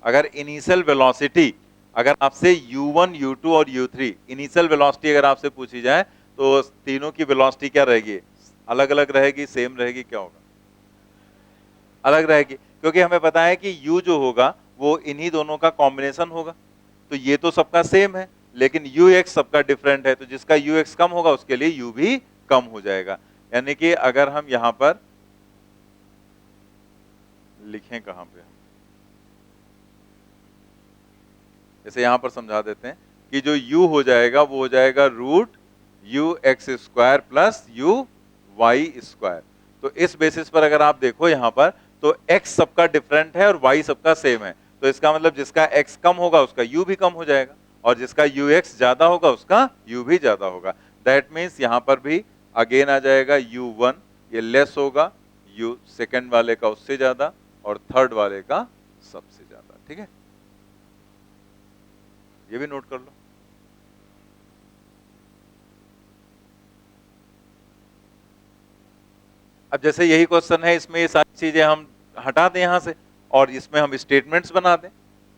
अगर इनिशियल वेलोसिटी अगर आपसे u1, u2 और u3 इनिशियल वेलोसिटी अगर आपसे पूछी जाए तो तीनों की वेलोसिटी क्या रहेगी, अलग अलग रहेगी, सेम रहेगी, क्या होगा, अलग रहेगी, क्योंकि हमें पता है कि u जो होगा वो इन्हीं दोनों का कॉम्बिनेशन होगा। तो ये तो सबका सेम है लेकिन ux सबका डिफरेंट है, तो जिसका ux कम होगा उसके लिए u भी कम हो जाएगा। यानी कि अगर हम यहां पर लिखें कहां पे, जैसे यहां पर समझा देते हैं कि जो u हो जाएगा वो हो जाएगा root u x square plus u y square. तो इस बेसिस पर अगर आप देखो यहां पर तो x सबका डिफरेंट है और y सबका सेम है, तो इसका मतलब जिसका x कम होगा उसका u भी कम हो जाएगा और जिसका ux ज्यादा होगा उसका u भी ज्यादा होगा। दैट मीन्स यहां पर भी अगेन आ जाएगा u1 ये लेस होगा u सेकंड वाले का उससे ज्यादा और थर्ड वाले का सबसे ज्यादा, ठीक है। ये भी नोट कर लो। अब जैसे यही क्वेश्चन है, इसमें ये सारी चीजें हम हटा दें यहां से और इसमें हम स्टेटमेंट्स बना दें।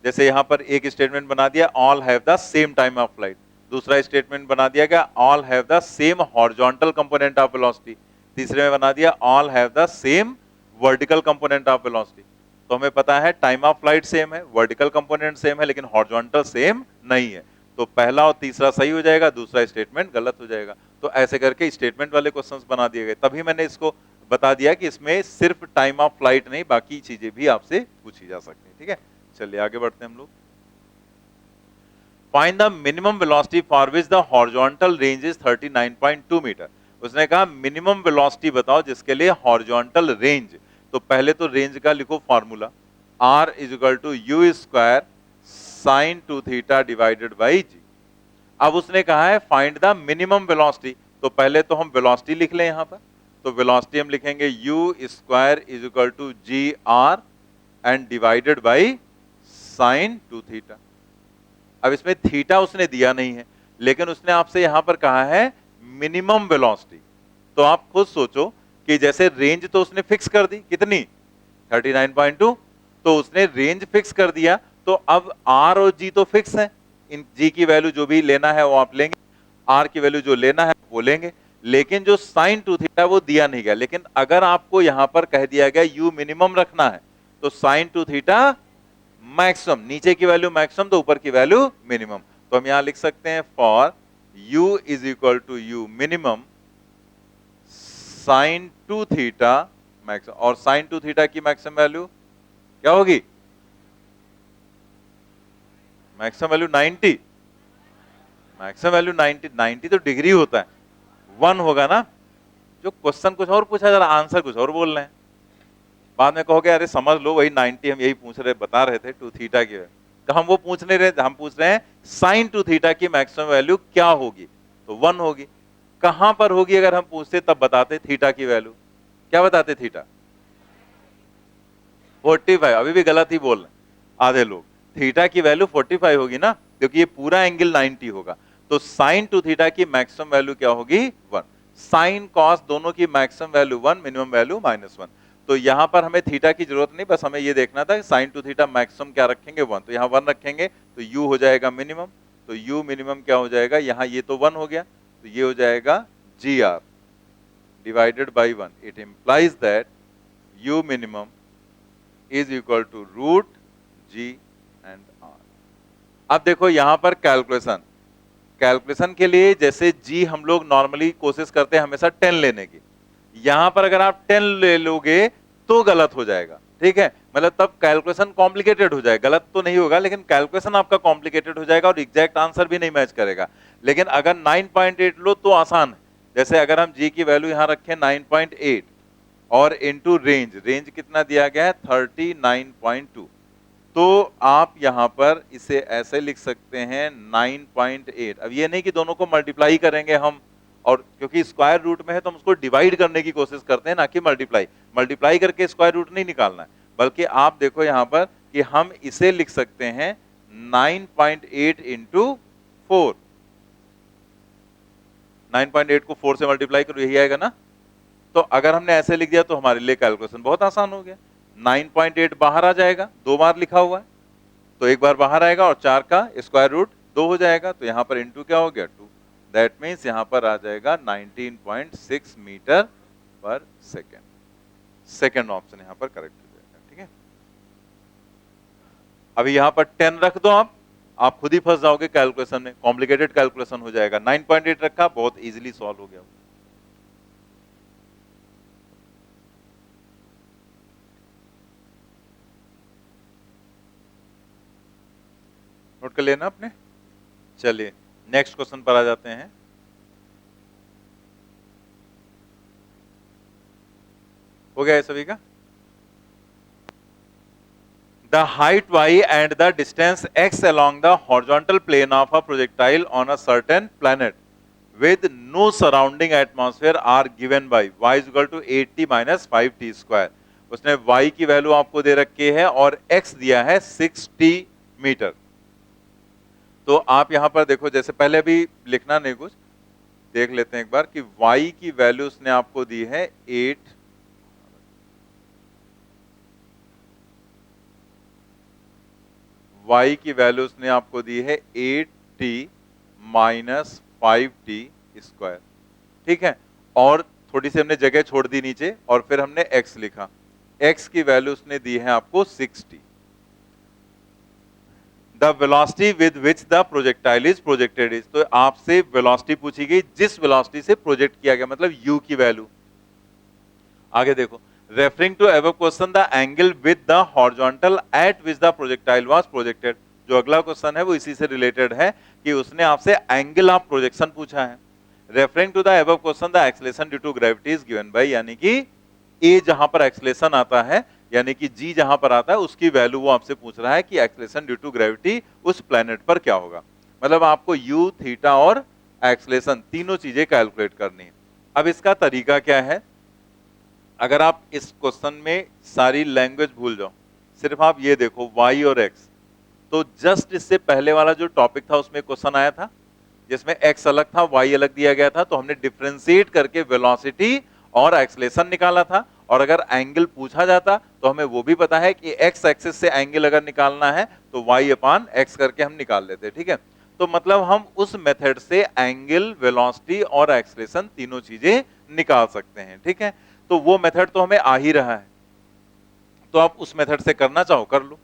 जैसे यहां पर एक स्टेटमेंट बना दिया all have the same time of flight, दूसरा स्टेटमेंट बना दिया गया all have the same horizontal component of velocity, तीसरे में बना दिया all have the same vertical component of velocity. तो हमें पता है टाइम ऑफ फ्लाइट सेम है, वर्टिकल कंपोनेंट सेम है, लेकिन हॉरिजॉन्टल सेम नहीं है। तो पहला और तीसरा सही हो जाएगा, दूसरा स्टेटमेंट गलत हो जाएगा। तो ऐसे करके स्टेटमेंट वाले क्वेश्चंस बना दिए गए। तभी मैंने इसको बता दिया कि इसमें सिर्फ टाइम ऑफ फ्लाइट नहीं बाकी चीजें भी आपसे पूछी जा सकती हैं, ठीक है। चलिए आगे बढ़ते हैं हम लोग। Find the minimum velocity for which the horizontal range is 39.2 metre. उसने कहा मिनिमम वेलोसिटी बताओ जिसके लिए हॉरिजॉन्टल रेंज, तो पहले तो रेंज का लिखो formula r is equal to u square sine 2 theta divided by g. अब उसने कहा है फाइंड द मिनिमम वेलोसिटी, तो पहले तो हम वेलोसिटी लिख लें यहां पर। तो वेलोसिटी हम लिखेंगे u square is equal to g R and divided by sine 2 theta. अब इसमें थीटा उसने दिया नहीं है लेकिन उसने आपसे यहां पर कहा है मिनिमम वेलोसिटी। तो आप खुद सोचो कि जैसे रेंज तो उसने फिक्स कर दी कितनी 39.2, तो उसने रेंज फिक्स कर दिया, तो अब r और g तो फिक्स है, इन g की वैल्यू जो भी लेना है वो आप लेंगे, r की वैल्यू जो लेना है वो लेंगे, लेकिन जो साइन 2 थीटा वो दिया नहीं गया। लेकिन अगर आपको यहां पर कह दिया गया u मिनिमम रखना है तो साइन 2 थीटा मैक्सिमम, नीचे की वैल्यू मैक्सिमम तो ऊपर की वैल्यू मिनिमम। तो हम यहां लिख सकते हैं for u is equal to u minimum sine 2 theta maximum, और साइन 2 थीटा की मैक्सिमम वैल्यू क्या होगी, मैक्सिमम वैल्यू 90, मैक्सिमम वैल्यू 90, 90 तो डिग्री होता है, 1 होगा ना। जो क्वेश्चन कुछ और पूछा जरा आंसर कुछ और बोल रहे हैं, बाद में कहोगे अरे समझ लो वही 90 हम यही पूछ रहे बता रहे थे 2 थीटा की, तो हम वो पूछ नहीं रहे, हम पूछ रहे हैं साइन 2 थीटा की मैक्सिमम वैल्यू क्या होगी। तो 1 होगी। कहां पर होगी अगर हम पूछते तब बताते थीटा की वैल्यू, क्या बताते थीटा 45, अभी भी गलत ही बोल रहे हैं आधे लोग। थीटा की वैल्यू 45 होगी ना, क्योंकि ये पूरा एंगल 90 होगा। तो साइन टू थीटा की मैक्सिमम वैल्यू क्या होगी 1। साइन कॉस दोनों की मैक्सिमम वैल्यू 1, मिनिमम वैल्यू -1। तो यहां पर हमें थीटा की जरूरत नहीं, बस हमें ये देखना था कि साइन टू थीटा मैक्सिमम क्या रखेंगे 1, तो यहां 1 रखेंगे तो u हो जाएगा मिनिमम। तो u मिनिमम क्या हो जाएगा, यहां ये तो 1 हो गया, तो ये हो जाएगा gr divided by 1। It implies that u minimum is equal to root g and R. अब देखो यहां पर कैलकुलेशन के लिए जैसे g हम लोग नॉर्मली कोशिश करते हैं हमेशा 10 लेने की, यहां पर अगर आप 10 ले लोगे तो गलत हो जाएगा, ठीक है। मतलब तब कैलकुलेशन कॉम्प्लिकेटेड हो जाएगा, गलत तो नहीं होगा लेकिन कैलकुलेशन आपका कॉम्प्लिकेटेड हो जाएगा और एग्जैक्ट आंसर भी नहीं मैच करेगा। लेकिन अगर 9.8 लो तो आसान है। जैसे अगर हम g की वैल्यू यहां रखें 9.8 और इनटू रेंज कितना दिया गया है 39.2, तो आप यहां पर इसे ऐसे लिख सकते हैं 9.8। अब ये नहीं कि दोनों को मल्टीप्लाई करेंगे हम, और क्योंकि स्क्वायर रूट में है तो हम उसको डिवाइड करने की कोशिश करते हैं ना कि मल्टीप्लाई करके स्क्वायर रूट नहीं निकालना है। बल्कि आप देखो यहां पर कि हम इसे लिख सकते हैं 9.8 इंटू 4। 9.8 को 4 से मल्टीप्लाई करो, यही आएगा ना। तो अगर हमने ऐसे लिख दिया तो हमारे लिए कैलकुलेशन बहुत आसान हो गया। 9.8 बाहर आ जाएगा, 2 बार लिखा हुआ है तो एक बार बाहर आएगा, और 4 का स्क्वायर रूट 2 हो जाएगा, तो यहां पर इंटू क्या हो गया 2। दैट मीन्स यहां पर आ जाएगा 19.6 मीटर पर सेकेंड। सेकेंड ऑप्शन यहां पर करेक्ट हो जाएगा, ठीक है। अभी यहां पर 10 रख दो आप खुद ही फंस जाओगे कैलकुलेशन में, कॉम्प्लिकेटेड कैलकुलेशन हो जाएगा। 9.8 रखा, बहुत इजीली सॉल्व हो गया। नोट कर लेना आपने। चलिए नेक्स्ट क्वेश्चन पर आ जाते हैं। हो गया है सभी का। The height y and the distance x along the horizontal plane of a projectile on a certain planet with no surrounding atmosphere are given by y is equal to 80 minus 5t square। उसने y की value आपको दे रखी है और x दिया है 60 metre. तो आप यहां पर देखो, जैसे पहले भी लिखना नहीं कुछ, देख लेते हैं एक बार कि y की वैल्यू उसने आपको दी है 8, y की वैल्यू उसने आपको दी है 8t माइनस 5t स्क्वायर, ठीक है। और थोड़ी सी हमने जगह छोड़ दी नीचे और फिर हमने x लिखा। x की वैल्यू उसने दी है आपको 60। The velocity with which the projectile is projected is, तो आपसे वेलोसिटी पूछी गई जिस वेलोसिटी से प्रोजेक्ट किया गया, मतलब u की वैल्यू। आगे देखो, referring to above question the angle with the horizontal at which the projectile was projected. जो अगला क्वेश्चन है वो इसी से रिलेटेड है कि उसने आपसे एंगल ऑफ प्रोजेक्शन पूछा है। Referring to the above question the acceleration due to gravity is given by, यानी कि ए जहां पर एक्सेलरेशन आता है यानी कि जी जहां पर आता है उसकी वैल्यू वो आपसे पूछ रहा है कि एक्सेलरेशन ड्यू टू ग्रेविटी उस प्लेनेट पर क्या होगा। मतलब आपको यू, थीटा और एक्सेलरेशन तीनों चीजें कैलकुलेट करनी है। अब इसका तरीका क्या है, अगर आप इस क्वेश्चन में सारी लैंग्वेज भूल जाओ, सिर्फ आप ये देखो y और x, तो जस्ट इससे पहले वाला जो टॉपिक था उसमें क्वेश्चन आया था जिसमें x अलग था y अलग दिया गया था, तो हमने डिफरेंशिएट करके वेलोसिटी और एक्सेलरेशन निकाला था। और अगर एंगल पूछा जाता तो हमें वो भी पता है कि x एक्सिस से एंगल अगर निकालना है तो y अपान x करके हम निकाल लेते, ठीक है। तो मतलब हम उस मेथड से एंगल, वेलोसिटी और एक्सेलरेशन तीनों चीजें निकाल सकते हैं, ठीक है। तो वो मेथड तो हमें आ ही रहा है, तो आप उस मेथड से करना चाहो कर लो।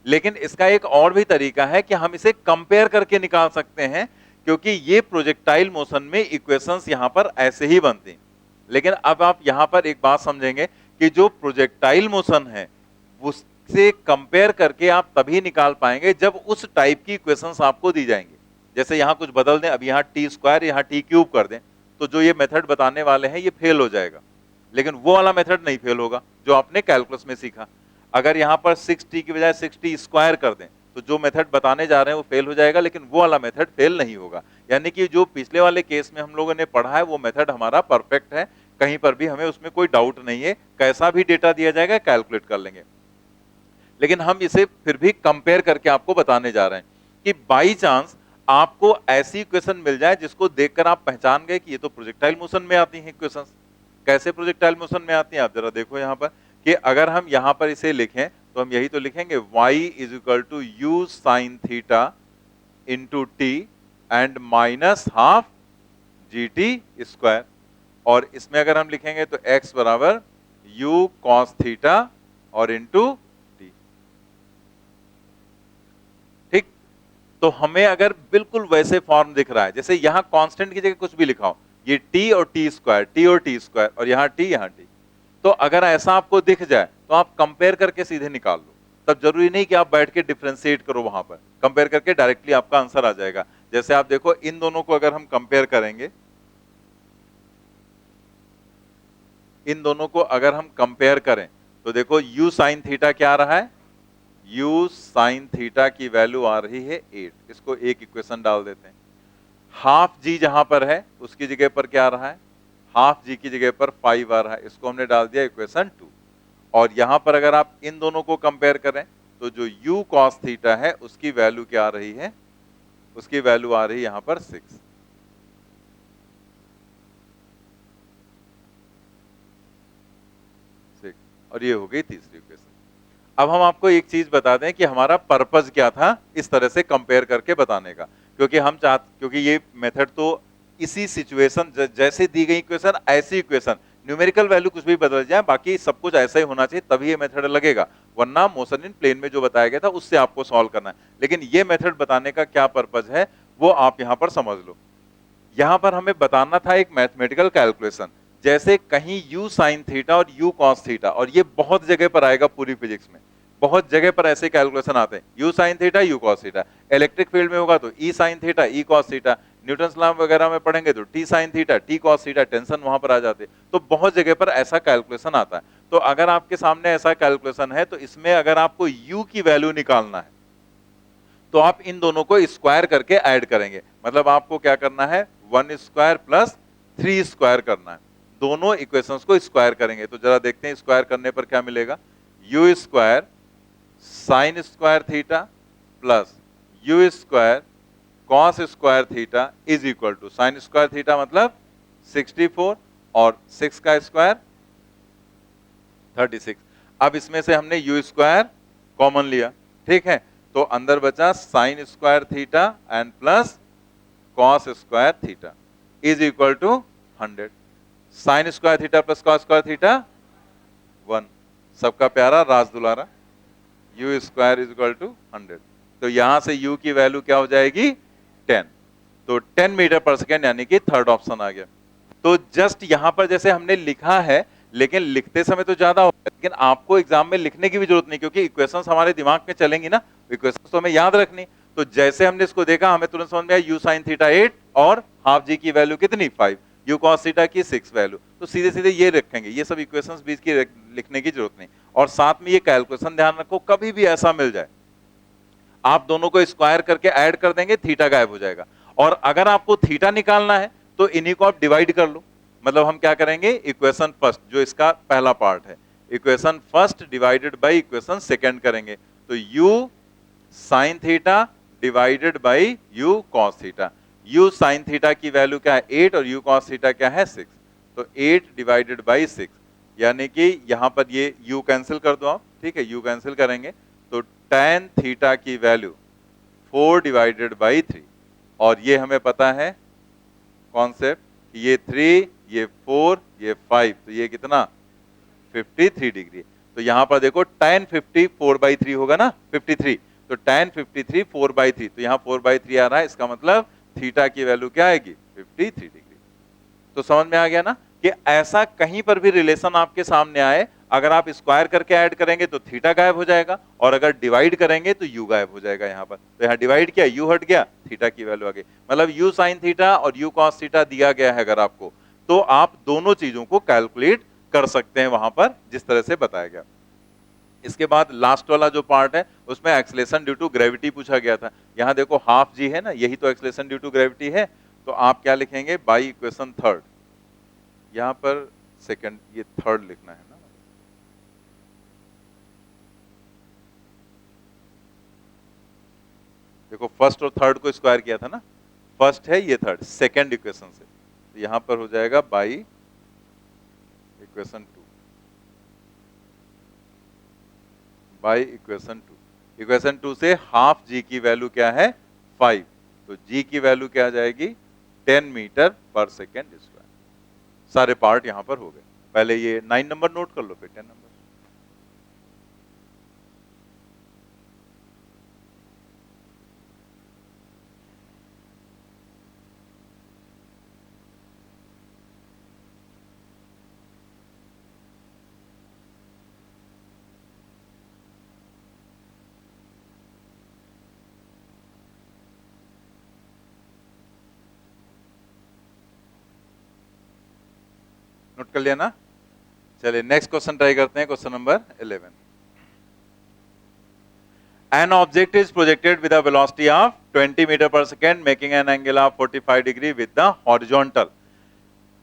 लेकिन इसका एक और भी तरीका है कि हम इसे कंपेयर करके निकाल सकते हैं, क्योंकि ये प्रोजेक्टाइल मोशन में इक्वेशंस यहां पर ऐसे ही बनती हैं। लेकिन अब आप यहां पर एक बात समझेंगे कि जो प्रोजेक्टाइल मोशन है उससे कंपेयर करके आप तभी निकाल पाएंगे जब उस टाइप की इक्वेशंस आपको दी जाएंगी। जैसे यहां कुछ बदल दें, अब यहां टी स्क्वायर यहां टी क्यूब कर दें, तो जो ये मेथड बताने वाले हैं ये फेल हो जाएगा। लेकिन वो वाला मेथड नहीं फेल होगा जो आपने कैलकुलस में सीखा। अगर यहां पर 6t की बजाय 6t स्क्वायर कर दें तो जो मेथड बताने जा रहे हैं वो फेल हो जाएगा, लेकिन वो वाला मेथड फेल नहीं होगा। यानी कि जो पिछले वाले केस में हम लोगों ने पढ़ा है वो मेथड हमारा परफेक्ट है, कहीं पर भी हमें उसमें कोई डाउट नहीं है, कैसा भी डेटा दिया जाएगा कैलकुलेट कर लेंगे। लेकिन हम इसे फिर भी कंपेयर करके आपको बताने जा रहे हैं कि बाई चांस आपको ऐसी इक्वेशन मिल जाए जिसको देखकर आप पहचान गए कि ये तो प्रोजेक्टाइल मोशन में आती हैं इक्वेशंस। कैसे प्रोजेक्टाइल मोशन में आती हैं आप जरा देखो यहां पर, कि अगर हम यहां पर इसे लिखें तो हम यही तो लिखेंगे y is equal to u sine theta into t and minus half g t square, और इसमें अगर हम लिखेंगे तो x बराबर u कॉस थीटा और इंटू टी। ठीक, तो हमें अगर बिल्कुल वैसे फॉर्म दिख रहा है, जैसे यहां कांस्टेंट की जगह कुछ भी लिखा हो, ये t और t स्क्वायर और यहाँ t, तो अगर ऐसा आपको दिख जाए तो आप कंपेयर करके सीधे निकाल लो। तब जरूरी नहीं कि आप बैठ के डिफरेंशिएट करो, वहां पर कंपेयर करके डायरेक्टली आपका आंसर आ जाएगा। जैसे आप देखो इन दोनों को अगर हम कंपेयर करेंगे, इन दोनों को अगर हम कंपेयर करें तो देखो u साइन थीटा क्या आ रहा है, u साइन थीटा की वैल्यू आ रही है 8, इसको एक इक्वेशन डाल देते हैं। हाफ जी जहां पर है उसकी जगह पर क्या आ रहा है, हाफ जी की जगह पर 5 आ रहा है, इसको हमने डाल दिया इक्वेशन 2। और यहां पर अगर आप इन दोनों को कंपेयर करें तो जो u cos थीटा है उसकी वैल्यू क्या आ रही है, उसकी वैल्यू आ रही है यहां पर 6। और ये हो गई तीसरी इक्वेशन। अब हम आपको एक चीज बता दें कि हमारा पर्पस क्या था इस तरह से कंपेयर करके बताने का, क्योंकि ये मेथड तो इसी सिचुएशन जैसे दी गई इक्वेशन ऐसी इक्वेशन, न्यूमेरिकल वैल्यू कुछ भी बदल जाए बाकी सब कुछ ऐसा ही होना चाहिए तभी ये मेथड लगेगा, वरना मोशन इन प्लेन में जो बताया गया था उससे आपको सॉल्व करना है। लेकिन ये मेथड बताने का क्या पर्पस है वो आप यहां पर समझ लो। यहां पर हमें बताना था एक मैथमेटिकल कैलकुलेशन, जैसे कहीं u साइन थीटा और u कॉस थीटा, और ये बहुत जगह पर आएगा पूरी फिजिक्स में, बहुत जगह पर ऐसे कैलकुलेशन आते हैं, u sine theta u cos theta. Electric field में होगा तो e sine theta e cos theta, Newton's law वगैरह में पढ़ेंगे तो t sine theta t cos theta, tension वहां पर आ जाते, तो बहुत जगह पर ऐसा कैलकुलेशन आता है। तो अगर आपके सामने ऐसा कैलकुलेशन है तो इसमें अगर आपको u की वैल्यू निकालना है तो आप इन दोनों को स्क्वायर करके ऐड करेंगे, मतलब आपको क्या करना है 1 स्क्वायर प्लस 3 स्क्वायर करना है, दोनों इक्वेशंस को स्क्वायर करेंगे। तो जरा देखते हैं स्क्वायर करने पर क्या मिलेगा, u square sine square theta plus u square cos square theta is equal to sine square theta मतलब 64 और 6 का स्क्वायर 36। अब इसमें से हमने यू स्क्वायर कॉमन लिया, ठीक है, तो अंदर बचा sine square theta and plus cos square theta is equal to 100। Sine square theta plus cos square theta 1, सबका प्यारा राज दुलारा, u square is equal to 100। तो यहां से u की वैल्यू क्या हो जाएगी 10, तो 10 मीटर पर सेकेंड, यानी कि थर्ड ऑप्शन आ गया। तो जस्ट यहां पर जैसे हमने लिखा है, लेकिन लिखते समय तो ज्यादा होगा, लेकिन आपको एग्जाम में लिखने की भी जरूरत नहीं, क्योंकि इक्वेशंस हमारे दिमाग में चलेंगी ना, इक्वेशंस तो हमें याद रखनी। तो जैसे हमने इसको देखा हमें तुरंत समझ में आया यू साइन थीटा 8 और हाफ जी की वैल्यू कितनी 5, यू कॉस थीटा की 6 वैल्यू, तो सीधे सीधे ये रखेंगे, ये सब इक्वेशंस बीच की लिखने की जरूरत नहीं। और साथ में ये कैलकुलेशन ध्यान रखो, कभी भी ऐसा मिल जाए आप दोनों को स्क्वायर करके ऐड कर देंगे, थीटा गायब हो जाएगा। और अगर आपको थीटा निकालना है तो इन्हीं को आप डिवाइड कर लो, मतलब हम क्या करेंगे, इक्वेशन फर्स्ट जो इसका पहला पार्ट है, equation first divided by equation second करेंगे, तो u sine theta divided by u cos theta. u sine theta की वैल्यू क्या है 8 और u कॉस थीटा क्या है 6, तो 8 डिवाइडेड बाय 6, यानी कि यहां पर ये u कैंसिल कर दो आप, ठीक है, u कैंसिल करेंगे तो tan थीटा की वैल्यू 4 डिवाइडेड बाय 3, और ये हमें पता है कॉन्सेप्ट, ये 3 ये 4 ये 5, तो ये कितना 53 डिग्री। तो यहां पर देखो tan 50 4/3 होगा ना 53, तो tan 53 4/3, तो यहां 4/3 आ रहा है, इसका मतलब थीटा की वैल्यू क्या आएगी 53 डिग्री। तो समझ में आ गया ना कि ऐसा कहीं पर भी रिलेशन आपके सामने आए, अगर आप स्क्वायर करके ऐड करेंगे तो थीटा गायब हो जाएगा, और अगर डिवाइड करेंगे तो यू गायब हो जाएगा यहां पर। तो यहां डिवाइड किया यू हट गया, थीटा की वैल्यू आ गई, मतलब यू साइन थीटा और यू कॉस थीटा दिया गया है अगर आपको, तो आप दोनों चीजों को कैलकुलेट कर सकते हैं वहां पर जिस तरह से बताया गया। इसके बाद लास्ट वाला जो पार्ट है उसमें एक्सेलरेशन ड्यू टू ग्रेविटी पूछा गया था। यहां देखो हाफ जी है ना, यही तो एक्सेलरेशन ड्यू टू ग्रेविटी है। तो आप क्या लिखेंगे, बाई इक्वेशन थर्ड, यहां पर सेकंड, ये थर्ड लिखना है ना। देखो फर्स्ट और थर्ड को स्क्वायर किया था ना, फर्स्ट है ये थर्ड, सेकंड इक्वेशन से, तो यहां पर हो जाएगा by equation two, by equation two. Equation two से हाफ जी की वैल्यू क्या है, 5, तो जी की वैल्यू क्या आ जाएगी, 10 मीटर पर सेकेंड स्क्वायर। सारे पार्ट यहां पर हो गए। पहले ये 9 नंबर नोट कर लो, फिर 10 नंबर। नोट कर लिया ना। चलिए नेक्स्ट क्वेश्चन ट्राई करते हैं, question number 11। An object is projected with a velocity of 20 meter per second, making an angle of 45 degree with the horizontal.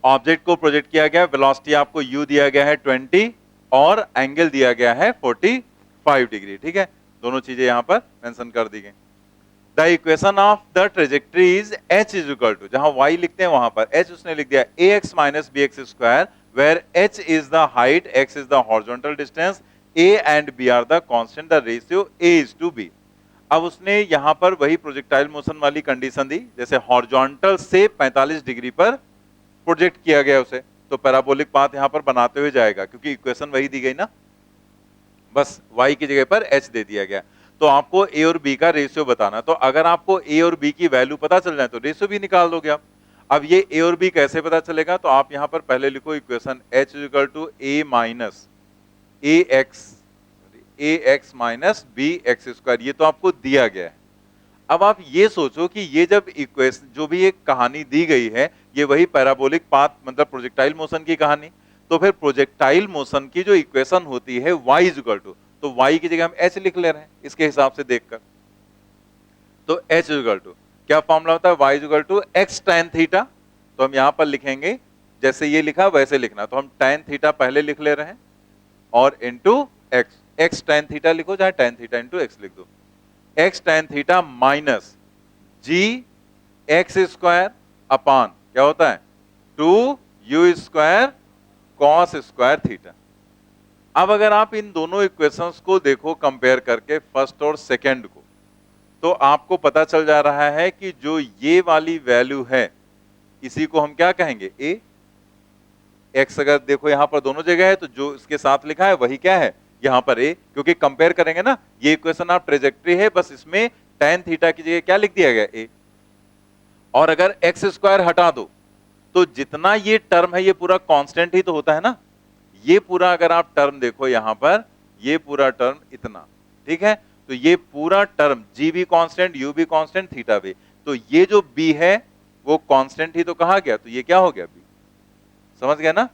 Object को प्रोजेक्ट किया गया, वेलोसिटी आपको u दिया गया है 20 और एंगल दिया गया है 45 डिग्री। ठीक है, दोनों चीजें यहां पर मेंशन कर दी गई। The equation of the trajectory is h is equal to, जहां y लिखते हैं वहां पर h उसने लिख दिया ax minus bx square, where h is the height, x is the horizontal distance, a and b are the constant, the ratio a is to b। अब उसने यहां पर वही प्रोजेक्टाइल मोशन वाली कंडीशन दी, जैसे हॉरिजॉन्टल से 45 डिग्री पर प्रोजेक्ट किया गया उसे, तो पैराबोलिक पाथ यहां पर बनाते हुए जाएगा, क्योंकि इक्वेशन वही दी गई ना, बस y की जगह पर h दे दिया गया। तो आपको a और b का रेशियो बताना, तो अगर आपको a और b की वैल्यू पता चल जाए तो रेशियो भी निकाल दोगे आप। अब ये a और b कैसे पता चलेगा, तो आप यहां पर पहले लिखो equation h is equal to a minus ax minus bx square, ये तो आपको दिया गया है। अब आप ये सोचो कि ये जब इक्वेशन, जो भी एक कहानी दी गई है, ये वही पैराबोलिक पाथ मतलब प्रोजेक्टाइल मोशन की कहानी, तो फिर प्रोजेक्टाइल मोशन की जो इक्वेशन होती है y इज इक्वल टू, तो y की जगह हम h लिख ले रहे हैं इसके हिसाब से देखकर, तो h इज इक्वल टू क्या फॉर्मूला होता है, y is equal to x tan theta. तो हम यहां पर लिखेंगे जैसे ये लिखा वैसे लिखना, तो हम tan थीटा पहले लिख ले रहे हैं और इंटू x tan थीटा लिखो, चाहे tan थीटा इंटू x लिख दो, x tan theta minus g x square upon क्या होता है 2u square cos square theta. अब अगर आप इन दोनों इक्वेशंस को देखो कंपेयर करके फर्स्ट और सेकंड को, तो आपको पता चल जा रहा है कि जो ये वाली वैल्यू है इसी को हम क्या कहेंगे, a। x अगर देखो यहां पर दोनों जगह है, तो जो इसके साथ लिखा है वही क्या है यहां पर a, क्योंकि कंपेयर करेंगे ना, ये इक्वेशन आप ट्रेजेक्टरी है, बस इसमें tan थीटा की जगह क्या लिख दिया गया a। और अगर x स्क्वायर हटा दो तो जितना ये टर्म है ये पूरा कांस्टेंट ही तो होता है ना, ये पूरा अगर आप टर्म देखो यहां पर, ये पूरा टर्म इतना, ठीक है, तो ये पूरा टर्म g भी कांस्टेंट, u भी कांस्टेंट, थीटा भी, तो ये जो b है वो कांस्टेंट ही तो कहा गया, तो ये क्या हो गया b। समझ गया ना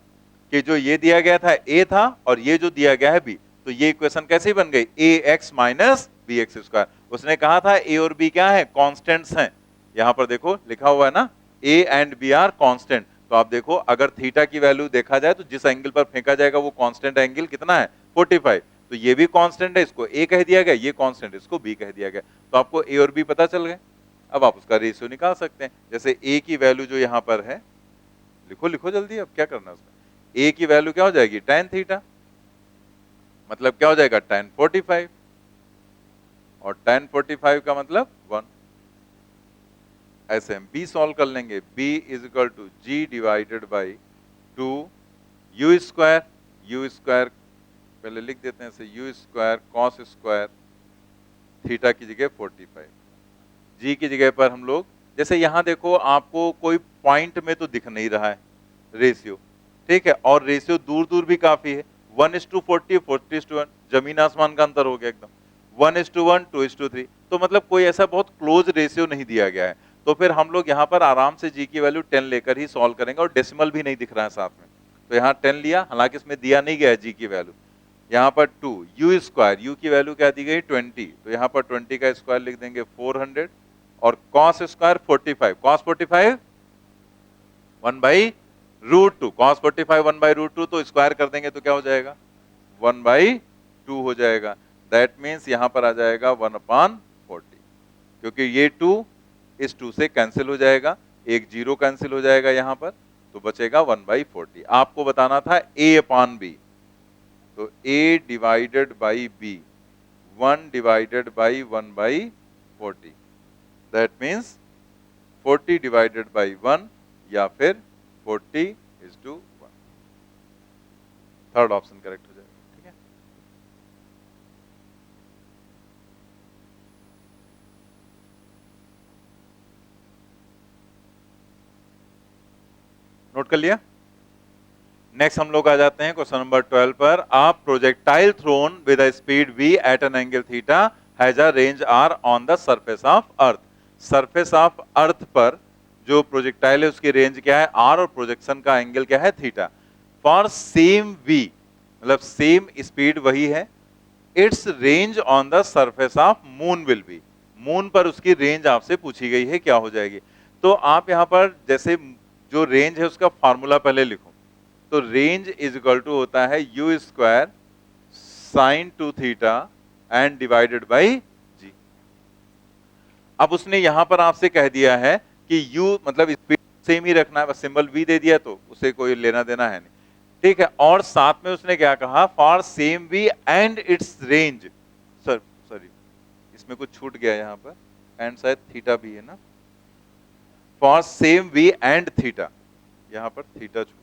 कि जो ये दिया गया था a था और ये जो दिया गया है b, तो ये इक्वेशन कैसी बन गई, ax माइनस bx स्क्वायर। उसने कहा था a और b क्या है, कांस्टेंट्स हैं, यहां पर देखो लिखा हुआ है ना a and b are constant. तो आप देखो अगर थीटा की वैल्यू देखा जाए तो जिस एंगल पर फेंका जाएगा वो कांस्टेंट एंगल कितना है 45, तो ये भी कांस्टेंट है, इसको a कह दिया गया, ये कांस्टेंट इसको b कह दिया गया, तो आपको a और b पता चल गए। अब आप उसका रेशियो निकाल सकते हैं, जैसे a की वैल्यू जो यहां पर है, लिखो लिखो जल्दी, अब क्या करना है उसका, a की वैल्यू क्या हो जाएगी tan थीटा, मतलब क्या हो जाएगा tan 45, और tan 45 का मतलब 1। ऐसे हम b सॉल्व कर लेंगे, b is equal to g divided by 2 u square पहले लिख देते हैं, u square cos square theta की जगह 45, g की जगह पर हम लोग, जैसे यहां देखो आपको कोई पॉइंट में तो दिख नहीं रहा है रेशियो, ठीक है, और रेशियो दूर दूर भी काफी है, 1:40, 40:1, जमीन आसमान का अंतर हो गया एकदम, 1:1, 2:3, तो मतलब कोई ऐसा बहुत क्लोज रेशियो नहीं दिया गया है। तो फिर हम लोग यहाँ पर आराम से g की वैल्यू 10 लेकर ही सॉल्व करेंगे, और डेसिमल भी नहीं दिख रहा है साथ में, तो यहाँ 10 लिया, हालांकि इसमें दिया नहीं गया है g की वैल्यू, यहाँ पर 2 u स्क्वायर, u की वैल्यू क्या दी गई 20, तो यहाँ पर 20 का स्क्वायर लिख देंगे 400 और cos square 45, cos 45 1 by root two, cos 45 1 by root two, तो स्क्वायर कर देंगे तो क्या हो जाएगा 1 बाई 2 हो जाएगा। दैट मीन्स यहां पर आ जाएगा 1/40, क्योंकि ये 2 इस 2 से कैंसिल हो जाएगा, एक जीरो कैंसिल हो जाएगा यहां पर, तो बचेगा 1/40। आपको बताना था a/b, तो a divided by b 1 divided by 1/40, that means 40 divided by 1 या फिर 40:1। थर्ड ऑप्शन करेक्ट हो जाएगा। ठीक है, नोट कर लिया। नेक्स्ट हम लोग आ जाते हैं क्वेश्चन नंबर 12 पर। A projectile thrown with a speed v at an angle theta has a range r on the surface of earth. Surface of earth पर जो प्रोजेक्टाइल है उसकी रेंज क्या है r और प्रोजेक्शन का एंगल क्या है थीटा। फॉर सेम v, मतलब सेम स्पीड वही है, it's range on the surface of moon will be. Moon पर उसकी रेंज आपसे पूछी गई है, क्या हो जाएगी। तो आप यहां पर जैसे जो रेंज है उसका फॉर्मूला पहले लिखो, तो रेंज इज इक्वल टू होता है u square sine 2 theta and divided by g. अब उसने यहां पर आपसे कह दिया है कि u मतलब स्पीड सेम ही रखना है, बस सिंबल v दे दिया तो उसे कोई लेना देना है नहीं। ठीक है, और साथ में उसने क्या कहा, for same v and it's range, sorry इसमें कुछ छूट गया यहां पर, एंड शायद थीटा भी है ना, for same v and theta, यहां पर थीटा छूट,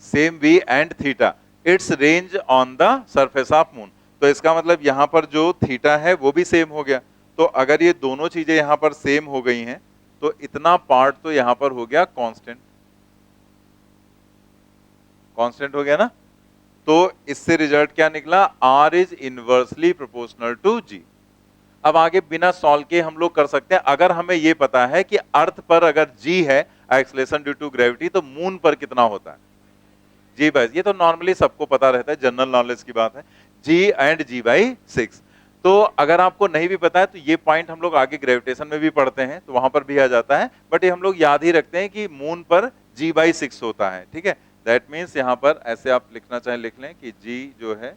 same v and theta it's range on the surface of moon. तो इसका मतलब यहां पर जो थीटा है वो भी सेम हो गया। तो अगर ये दोनों चीजें यहां पर सेम हो गई हैं तो इतना पार्ट तो यहां पर हो गया कांस्टेंट, कांस्टेंट हो गया ना। तो इससे रिजल्ट क्या निकला, r is inversely proportional to g। अब आगे बिना सॉल्व के हम लोग कर सकते हैं। अगर हमें यह पता है कि अर्थ पर अगर g है एक्सेलरेशन ड्यू टू ग्रेविटी, तो मून पर कितना होता है g बाई, ये तो नॉर्मली सबको पता रहता है, जनरल नॉलेज की बात है, g एंड g/6। तो अगर आपको नहीं भी पता है तो ये पॉइंट हम लोग आगे ग्रेविटेशन में भी पढ़ते हैं तो वहां पर भी आ जाता है, बट ये हम लोग याद ही रखते हैं कि मून पर g/6 होता है। ठीक है, दैट मीन्स यहां पर ऐसे आप लिखना चाहें लिख लें कि g जो है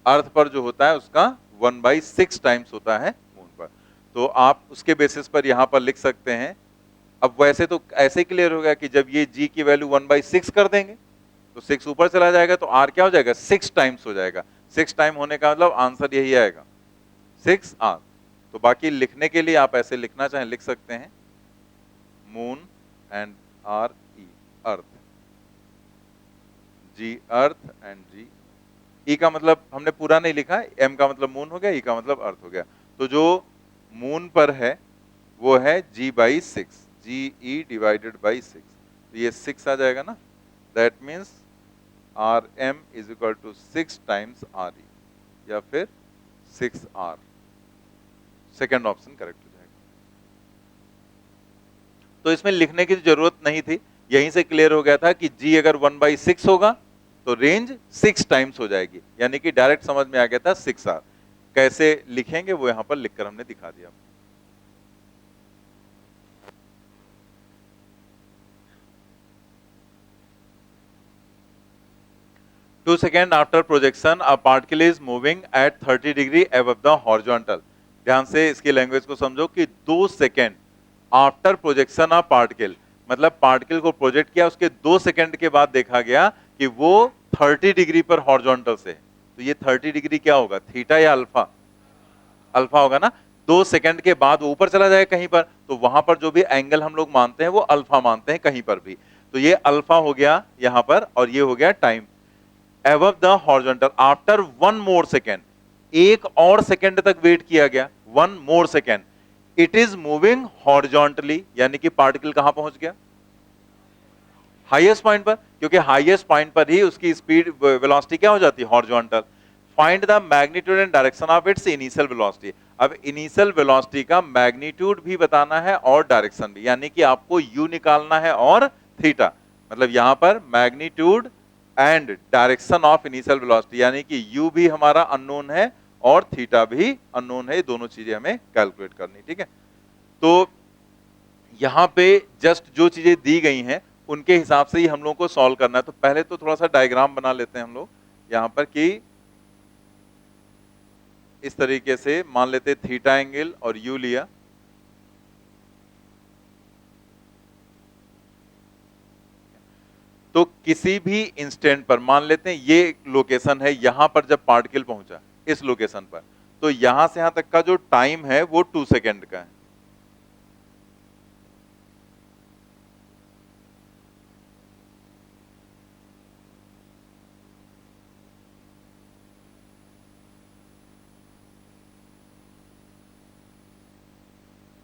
अर्थ पर जो होता है उसका 1/6 टाइम्स होता है मून पर। तो आप उसके बेसिस पर यहां पर लिख सकते हैं। अब वैसे तो ऐसे क्लियर हो गया कि जब ये g की वैल्यू 1/6 कर देंगे तो 6 ऊपर चला जाएगा, तो r क्या हो जाएगा 6 टाइम्स हो जाएगा। 6 टाइम होने का मतलब आंसर यही आएगा 6r। तो बाकी लिखने के लिए आप ऐसे लिखना चाहें लिख सकते हैं, moon and r e earth, g earth and g ई का मतलब हमने पूरा नहीं लिखा, एम का मतलब मून हो गया, ई का मतलब अर्थ हो गया। तो जो मून पर है वो है g/6, GE डिवाइडेड बाई 6, तो ये 6 आ जाएगा ना। That means RM is equal to 6 times RE या फिर 6R। सेकेंड ऑप्शन करेक्ट हो जाएगा। तो इसमें लिखने की जरूरत नहीं थी, यहीं से क्लियर हो गया था कि G अगर 1/6 होगा तो रेंज 6 टाइम्स हो जाएगी, यानी कि डायरेक्ट समझ में आ गया था 6R। कैसे लिखेंगे वो यहां पर लिखकर हमने दिखा दिया। 2 seconds after projection a particle is moving at 30 degree above the horizontal। ध्यान से इसकी लैंग्वेज को समझो कि 2 second after projection of particle, मतलब पार्टिकल को प्रोजेक्ट किया उसके 2 सेकेंड के बाद देखा गया कि वो 30 डिग्री पर हॉरिजॉन्टल से है। तो ये 30 डिग्री क्या होगा, थीटा या अल्फा, अल्फा होगा ना। 2 सेकेंड के बाद वो ऊपर चला जाएगा कहीं पर, तो वहां पर जो भी एंगल हम लोग मानते हैं वो अल्फा मानते हैं कहीं पर भी। तो ये अल्फा हो गया यहां पर, और ये हो गया time above the horizontal after 1 more second, एक और सेकेंड तक वेट किया गया, 1 more second, it is moving horizontally, यानी कि पार्टिकल कहां पहुंच गया, हाईएस्ट पॉइंट पर, क्योंकि हाईएस्ट पॉइंट पर ही उसकी स्पीड वेलोसिटी क्या हो जाती है, horizontal. Find the magnitude and direction of its initial velocity. अब इनिशियल वेलोसिटी का मैग्नीट्यूड भी बताना है और डायरेक्शन भी, यानी कि आपको u निकालना है और थीटा, मतलब यहां पर magnitude and direction of initial velocity, यानी कि u भी हमारा अननोन है और थीटा भी अननोन है, ये दोनों चीजें हमें कैलकुलेट करनी, ठीक है। तो यहां पे जस्ट जो चीजें दी गई हैं उनके हिसाब से ही हम लोगों को सॉल्व करना है। तो पहले तो थोड़ा सा डायग्राम बना लेते हैं हम लोग यहां पर, कि इस तरीके से मान लेते थीटा एंगल और यू लिया, तो किसी भी इंस्टेंट पर मान लेते हैं ये लोकेशन है, यहां पर जब पार्टिकल पहुंचा इस लोकेशन पर, तो यहां से यहां तक का जो टाइम है वो 2 सेकेंड का है।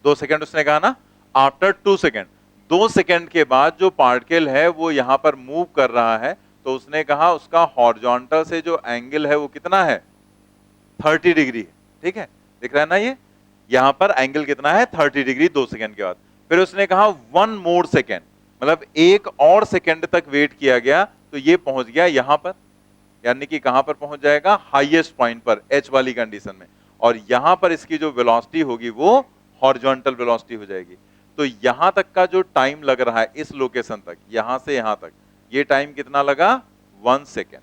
2 सेकेंड उसने कहा ना, आफ्टर 2 सेकेंड, 2 सेकेंड के बाद जो पार्टिकल है वो यहां पर मूव कर रहा है, तो उसने कहा उसका हॉरिजॉन्टल से जो एंगल है वो कितना है, 30 डिग्री है, ठीक है, दिख रहा है ना ये, यहां पर एंगल कितना है 30 डिग्री 2 सेकेंड के बाद। फिर उसने कहा 1 मोर सेकेंड, मतलब एक और सेकेंड तक वेट किया गया तो ये पहुंच गया यहां पर, यानी कि कहां पर पहुंच जाएगा, हाईएस्ट पॉइंट पर एच वाली कंडीशन में, और यहां पर इसकी जो वेलोसिटी होगी वो हॉरिजॉन्टल वेलोसिटी हो जाएगी। तो यहां तक का जो टाइम लग रहा है इस लोकेशन तक, यहां से यहां तक, ये टाइम कितना लगा, 1 सेकेंड।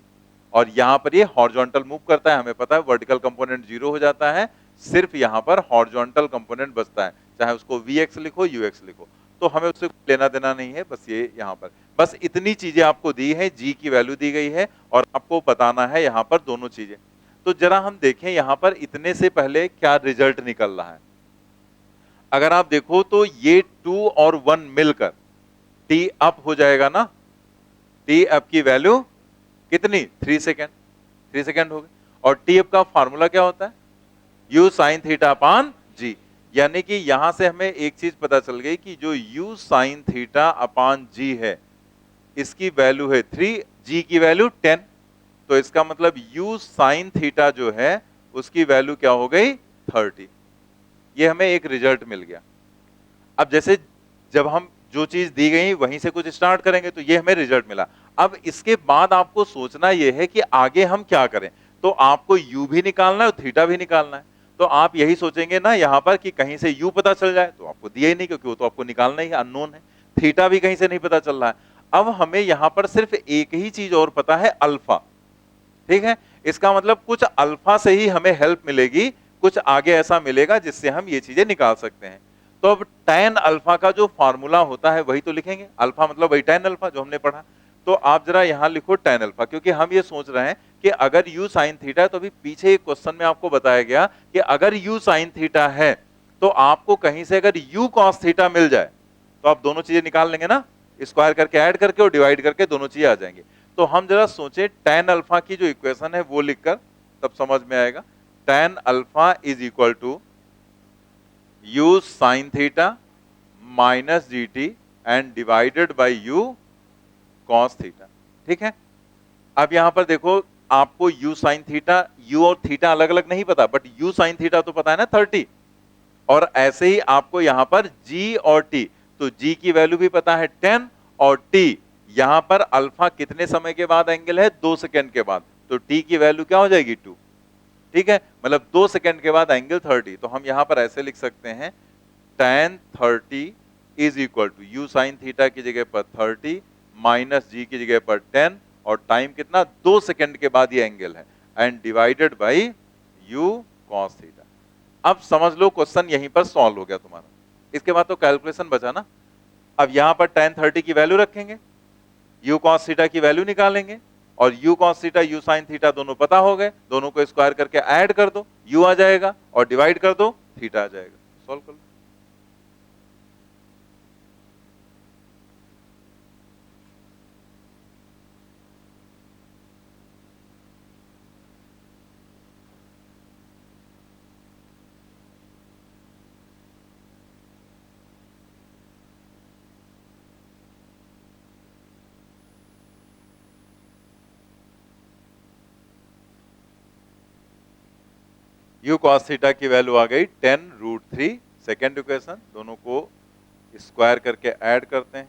और यहां पर ये हॉरिजॉन्टल मूव करता है, हमें पता है वर्टिकल कंपोनेंट जीरो हो जाता है, सिर्फ यहां पर हॉरिजॉन्टल कंपोनेंट बचता है, चाहे उसको vx लिखो ux लिखो, तो हमें उससे लेना देना नहीं है, बस ये यहां पर बस इतनी चीजें आपको दी है, g की वैल्यू दी गई है और आपको बताना है यहां पर दोनों चीजें। तो जरा हम देखें यहां पर इतने से पहले क्या रिजल्ट निकल रहा है। अगर आप देखो तो ये 2 और 1 मिलकर टी अप हो जाएगा ना, टी अप की वैल्यू कितनी, 3 सेकेंड, 3 सेकेंड हो गए। और टी अप का फार्मूला क्या होता है, u साइन थीटा अपान जी, यानी कि यहां से हमें एक चीज पता चल गई कि जो u साइन थीटा अपान जी है इसकी वैल्यू है 3, g की वैल्यू 10, तो इसका मतलब u साइन थीटा जो है उसकी वैल्यू क्या हो गई, 30। ये हमें एक रिजल्ट मिल गया। अब जैसे जब हम जो चीज दी गई वहीं से कुछ स्टार्ट करेंगे तो ये हमें रिजल्ट मिला। अब इसके बाद आपको सोचना यह है कि आगे हम क्या करें, तो आपको u भी निकालना है और थीटा भी निकालना है। तो आप यही सोचेंगे ना यहां पर कि कहीं से u पता चल जाए, तो आपको दिया ही नहीं क्योंकि वो तो आपको निकालना ही अननोन है, थीटा भी कहीं से नहीं पता चल रहा है। अब हमें यहां पर सिर्फ एक ही चीज और पता है, अल्फा, ठीक है, इसका मतलब कुछ अल्फा से ही हमें हेल्प मिलेगी, कुछ आगे ऐसा मिलेगा जिससे हम ये चीजें निकाल सकते हैं। तो अब tan अल्फा का जो फॉर्मूला होता है वही तो लिखेंगे, अल्फा मतलब वही tan अल्फा जो हमने पढ़ा। तो आप जरा यहां लिखो tan अल्फा, क्योंकि हम ये सोच रहे हैं कि अगर u sin थीटा है, तो अभी पीछे एक क्वेश्चन में आपको बताया गया कि अगर u sin थीटा है तो आपको कहीं से अगर u cos थीटा मिल जाए तो आप दोनों चीजें निकाल लेंगे ना, स्क्वायर करके ऐड करके और डिवाइड करके दोनों चीजें आ जाएंगे। तो हम जरा सोचे tan अल्फा की जो इक्वेशन है वो लिखकर, तब समझ में आएगा। tan alpha is equal to u sin theta minus g t and divided by u cos theta, ठीक है। अब यहां पर देखो आपको u sin थीटा, u और थीटा अलग अलग नहीं पता, बट u sin थीटा तो पता है ना 30, और ऐसे ही आपको यहां पर g और t, तो g की वैल्यू भी पता है 10 और t, यहां पर अल्फा कितने समय के बाद एंगल है, 2 सेकंड के बाद, तो t की वैल्यू क्या हो जाएगी 2, ठीक है, मतलब 2 सेकंड के बाद एंगल 30। तो हम यहां पर ऐसे लिख सकते हैं tan 30 is equal to u sin theta की जगह पर 30 माइनस g की जगह पर 10, और टाइम कितना, 2 सेकंड के बाद ये एंगल है, and divided by u cos theta. अब समझ लो क्वेश्चन यहीं पर सॉल्व हो गया तुम्हारा, इसके बाद तो कैलकुलेशन बचा ना। अब यहां पर tan 30 की वैल्यू रखेंगे, u cos थीटा की वैल्यू निकालेंगे, और u cos theta u sin theta दोनों पता हो गए, दोनों को स्क्वायर करके ऐड कर दो, u आ जाएगा, और डिवाइड कर दो, थीटा आ जाएगा, सॉल्व कर लो। u cos थीटा की वैल्यू आ गई 10√3। सेकेंड इक्वेशन, दोनों को स्क्वायर करके ऐड करते हैं।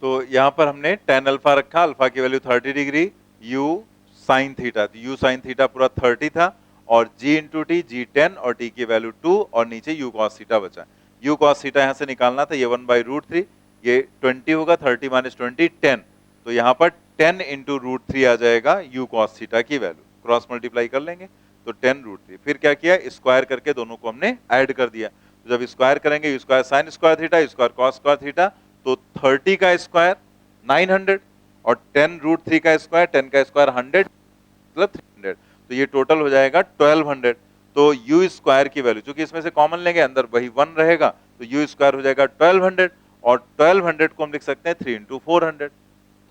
तो यहां पर हमने tan अल्फा रखा, अल्फा की value 30 degree, u sin theta, तो u sin थीटा पूरा 30 था, और g इंटू टी, g 10 और t की वैल्यू 2, और नीचे u cos थीटा बचा। u cos थीटा यहां से निकालना था, ये 1/√3, ये 20 होगा, 30 माइनस 20 10, तो यहां पर 10 इंटू √3 आ जाएगा u cos थीटा की वैल्यू, क्रॉस मल्टीप्लाई कर लेंगे तो 10√3। फिर क्या किया, स्क्वायर करके दोनों को हमने ऐड कर दिया। तो जब स्क्वायर करेंगे, u square sine square theta, u square cos square theta, तो 30 का स्क्वायर 900 और 10√3 का स्क्वायर 10 का स्क्वायर 100 मतलब 300, तो ये टोटल हो जाएगा 1200। तो u स्क्वायर की वैल्यू, चूंकि इसमें से कॉमन लेंगे अंदर वही 1 रहेगा, तो u स्क्वायर हो जाएगा 1200, और 1200 को हम लिख सकते हैं 3 इंटू 400।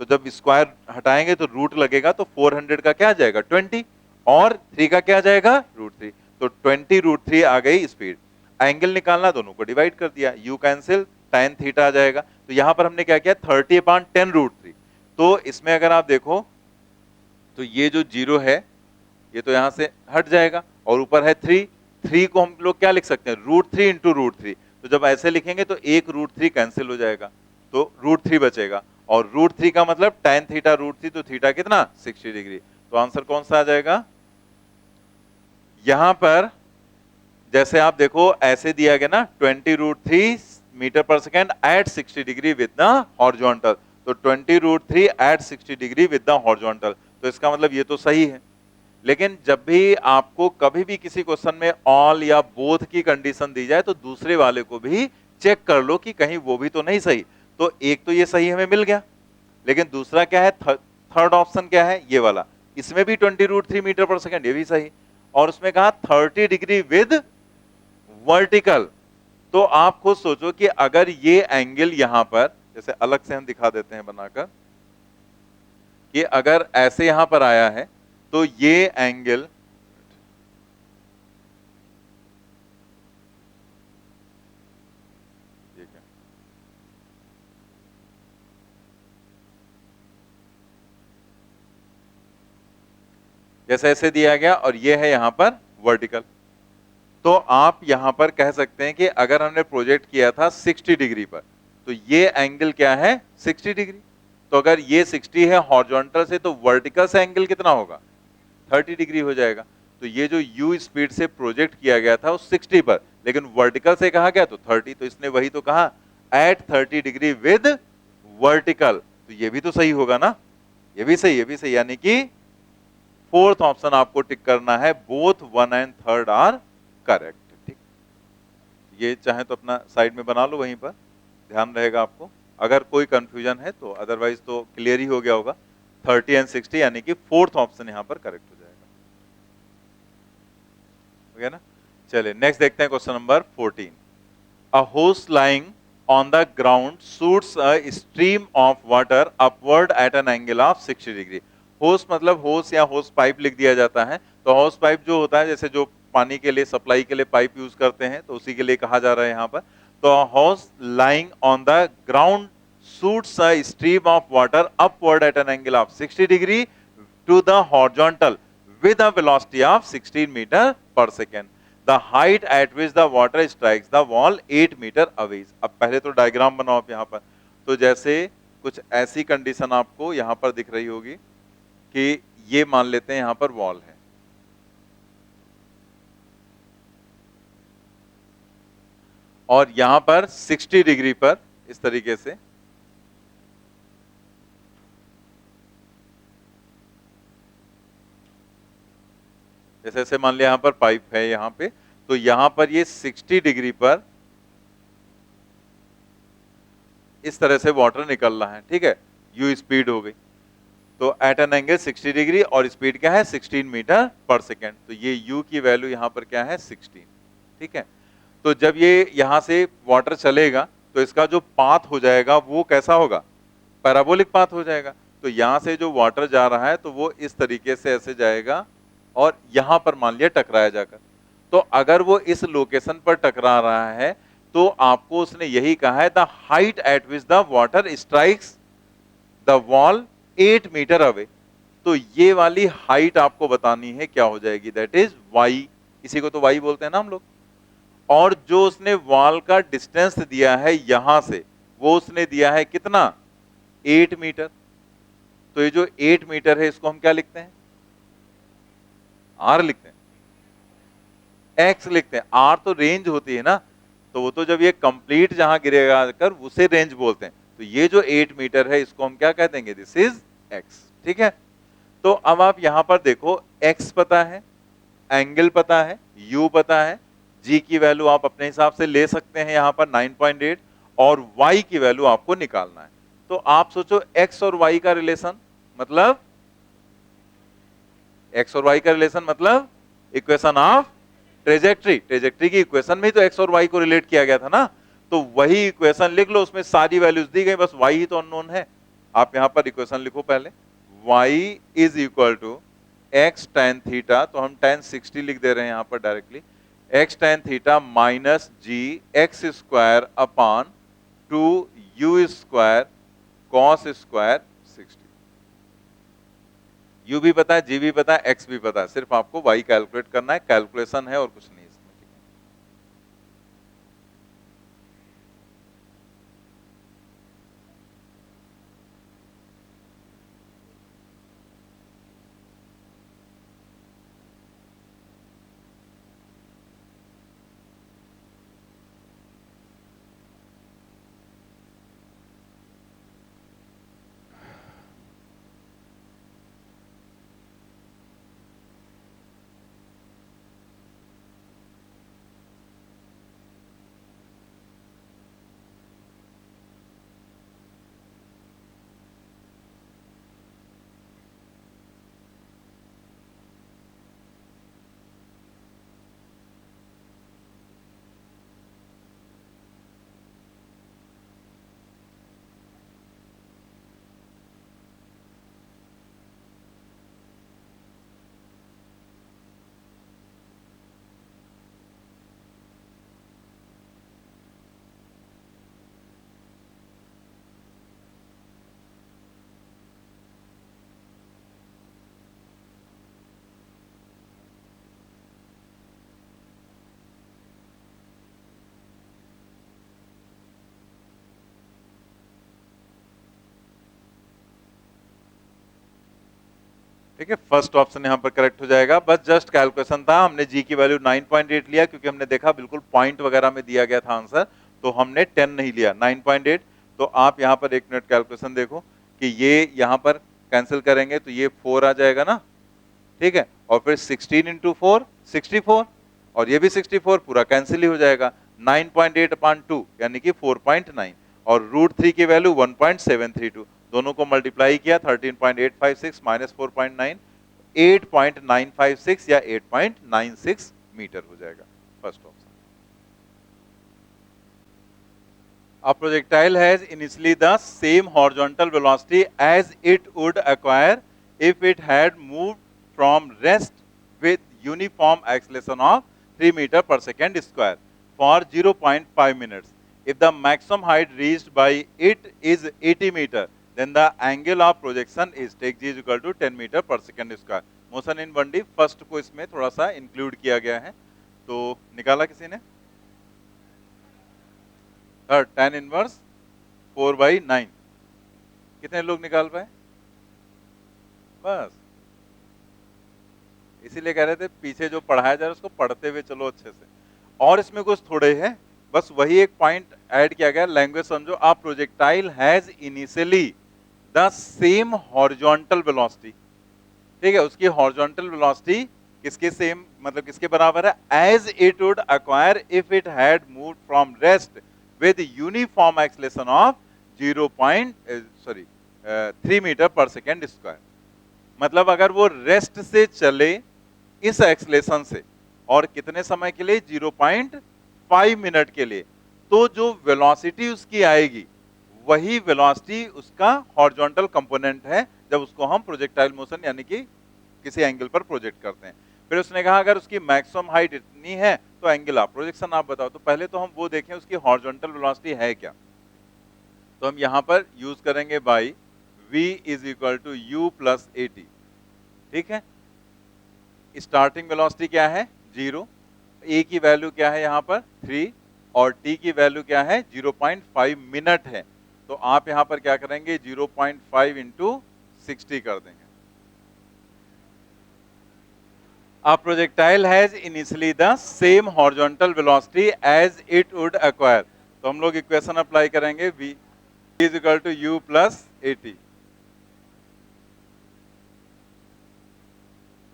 तो जब स्क्वायर हटाएंगे तो रूट लगेगा, तो 400 का क्या आ जाएगा 20, और 3 का क्या आ जाएगा √3, तो 20√3 आ गई स्पीड। एंगल निकालना, दोनों को डिवाइड कर दिया, u कैंसिल, tan थीटा आ जाएगा। तो यहां पर हमने क्या किया, 30/10√3। तो इसमें अगर आप देखो तो ये जो जीरो है ये तो यहां से हट जाएगा, और ऊपर है 3, 3 को हम लोग क्या लिख सकते हैं, √3 इंटू √3। तो जब ऐसे लिखेंगे तो एक √3 कैंसिल हो जाएगा, तो √3 बचेगा, और √3 का मतलब tan थीटा √3, तो थीटा कितना 60 डिग्री। तो आंसर कौन सा आ जाएगा, यहां पर जैसे आप देखो ऐसे दिया गया ना, 20√3 मीटर पर second at 60 degree with the horizontal, तो 20√3 at 60 degree with the horizontal, तो इसका मतलब ये तो सही है। लेकिन जब भी आपको कभी भी किसी क्वेश्चन में ऑल या बोथ की कंडीशन दी जाए, तो दूसरे वाले को भी चेक कर लो कि कहीं वो भी तो नहीं सही। तो एक तो ये सही हमें मिल गया, लेकिन दूसरा क्या है, थर्ड ऑप्शन क्या है, ये वाला, इसमें भी 20√3 मीटर पर सेकेंड, ये भी सही, और उसमें कहा 30 डिग्री विद वर्टिकल। तो आप खुद सोचो कि अगर ये एंगल यहां पर, जैसे अलग से हम दिखा देते हैं बनाकर, कि अगर ऐसे यहां पर आया है, तो ये एंगल जैसे ऐसे दिया गया, और ये है यहां पर वर्टिकल। तो आप यहां पर कह सकते हैं कि अगर हमने प्रोजेक्ट किया था 60 डिग्री पर, तो ये एंगल क्या है 60 डिग्री। तो अगर ये 60 है हॉरिजॉन्टल से, तो वर्टिकल से एंगल कितना होगा 30 डिग्री हो जाएगा। तो ये जो u स्पीड से प्रोजेक्ट किया गया था उस 60 पर, लेकिन वर्टिकल से कहा गया तो 30, तो इसने वही तो कहा एट 30 डिग्री विद वर्टिकल, तो ये भी तो सही होगा ना, ये भी सही, ये भी सही, यानी कि फोर्थ ऑप्शन आपको टिक करना है, बोथ 1 एंड 3 आर करेक्ट। ठीक, ये चाहे तो अपना साइड में बना लो, वहीं पर ध्यान रहेगा आपको। अगर कोई कंफ्यूजन है तो, अदरवाइज तो क्लियर ही हो गया होगा। 30 एंड 60 यानी कि फोर्थ ऑप्शन यहां पर करेक्ट हो जाएगा। हो गया ना। चलिए नेक्स्ट देखते हैं question number 14। A hose lying on the ground shoots a stream of water upward at an angle of 60 degree. होस मतलब होस या होस पाइप लिख दिया जाता है। तो होस पाइप जो होता है जैसे जो पानी के लिए सप्लाई के लिए पाइप यूज करते हैं तो उसी के लिए कहा जा रहा है यहाँ पर। तो होस lying on the ground shoots a stream of water upward at an angle of 60 degree to the horizontal with a velocity of 16 meter per second. The height at which the water strikes the wall 8 meter away. अब पहले तो diagram बनाओ आप यहाँ पर। तो जैसे कुछ ऐसी कंडीशन आपको यहाँ पर दिख रही होगी कि ये मान लेते हैं यहाँ पर वॉल है, और यहाँ पर 60 डिग्री पर इस तरीके से जैसे ऐसे मान लिया यहाँ पर पाइप है यहाँ पे, तो यहाँ पर ये 60 डिग्री पर इस तरह से वाटर निकल रहा है, ठीक है। यू स्पीड हो गई, तो एट एन एंगल 60 डिग्री और स्पीड क्या है 16 मीटर पर सेकेंड। तो ये यू की वैल्यू यहाँ पर क्या है 16, ठीक है। तो जब ये यहाँ से वाटर चलेगा तो इसका जो पाथ हो जाएगा वो कैसा होगा, पैराबोलिक पाथ हो जाएगा। तो यहाँ से जो वाटर जा रहा है तो वो इस तरीके से ऐसे जाएगा और यहाँ पर मान लिया टकराया जाकर। तो अगर वो इस लोकेशन पर टकरा रहा है तो आपको उसने यही कहा है the height at which the water strikes the wall 8 metre away. तो ये वाली हाइट आपको बतानी है क्या हो जाएगी, दैट इज वाई। इसी को तो वाई बोलते हैं ना हम लोग। और जो उसने वॉल का डिस्टेंस दिया है यहां से वो उसने दिया है कितना 8 मीटर। तो ये जो 8 मीटर है इसको हम क्या लिखते हैं, आर लिखते हैं, एक्स लिखते हैं। आर तो रेंज होती है ना, तो वो तो जब ये कंप्लीट जहां गिरेगा कर उसे रेंज बोलते हैं। तो ये जो 8 मीटर है इसको हम क्या कह देंगे, दिस इज एक्स, ठीक है। तो अब आप यहां पर देखो एक्स पता है, एंगल पता है, यू पता है, जी की वैल्यू आप अपने हिसाब से ले सकते हैं यहां पर 9.8, और वाई की वैल्यू आपको निकालना है। तो आप सोचो एक्स और वाई का रिलेशन मतलब, एक्स और वाई का रिलेशन मतलब इक्वेशन ऑफ ट्रेजेक्ट्री। ट्रेजेक्ट्री की इक्वेशन में ही तो एक्स और वाई को रिलेट किया गया था ना। तो वही इक्वेशन लिख लो, उसमें सारी वैल्यूज दी गई, बस वाई ही तो अननोन है। आप यहां पर इक्वेशन लिखो पहले, y is equal to x tan theta, तो हम tan 60 लिख दे रहे हैं यहां पर directly, x tan theta minus g x square upon 2 u square cos square 60। U भी पता है, जी भी पता है, एक्स भी पता है, सिर्फ आपको वाई कैलकुलेट करना है। कैलकुलेशन है और कुछ नहीं। ठीक है, फर्स्ट ऑप्शन यहां पर करेक्ट हो जाएगा। बस जस्ट कैलकुलेशन था, हमने जी की वैल्यू 9.8 लिया क्योंकि हमने देखा बिल्कुल पॉइंट वगैरह में दिया गया था आंसर, तो हमने 10 नहीं लिया, 9.8। तो आप यहां पर एक मिनट कैलकुलेशन देखो कि ये यहां पर कैंसिल करेंगे तो ये 4 आ जाएगा ना, ठीक है। और फिर 16 इंटू 4 64, और ये भी 64, पूरा कैंसिल ही हो जाएगा। 9.8 अपॉन 2 यानी कि 4.9, और √3 की वैल्यू 1.732, दोनों को मल्टीप्लाई किया 13.856 माइनस 4.9, 8.956 या 8.96 मीटर हो जाएगा, first option. A projectile has initially the same horizontal velocity as it would acquire if it had moved from rest with uniform acceleration of 3 meter per second square for 0.5 minutes. If the maximum height reached by it is 80 meter, then the angle of projection is take g is equal to 10 meter per second square. Motion in 1D first को इसमें थोड़ा सा include किया गया है, तो निकाला किसी ने? Third, tan inverse 4/9। कितने लोग निकाल पाए? बस, इसीलिए कह रहे थे पीछे जो पढ़ाया जा रहा है उसको पढ़ते हुए चलो अच्छे से। और इसमें कुछ थोड़े हैं, बस वही एक पॉइंट ऐड किया गया, लैंग्वेज समझो। A projectile has initially the same horizontal velocity, ठीक है, उसकी हॉरिजॉन्टल वेलोसिटी किसके सेम, मतलब किसके बराबर है? As it would acquire if it had moved from rest with uniform acceleration of 3 metre पर सेकेंड स्क्वायर। मतलब अगर वो रेस्ट से चले इस एक्सेलरेशन से और कितने समय के लिए? 0.5 मिनट के लिए, तो जो वेलोसिटी उसकी आएगी वही वेलोसिटी उसका हॉरिजॉन्टल कंपोनेंट है जब उसको हम प्रोजेक्टाइल मोशन यानी कि किसी एंगल पर प्रोजेक्ट करते हैं। फिर उसने कहा अगर उसकी मैक्सिमम हाइट इतनी है तो एंगल ऑफ प्रोजेक्शन आप बताओ। तो पहले तो हम वो देखें उसकी हॉरिजॉन्टल वेलोसिटी है क्या, तो हम यहां पर यूज करेंगे by v is equal to u plus at, ठीक है। स्टार्टिंग वेलोसिटी क्या है? 0, a की वैल्यू क्या है यहां पर? 3, और t की वैल्यू क्या है? 0.5 मिनट है। तो आप यहां पर क्या करेंगे? 0.5 इंटू 60 कर देंगे। A projectile has initially the same horizontal velocity as it would acquire, तो हम लोग इक्वेशन अप्लाई करेंगे, v is equal to u plus at,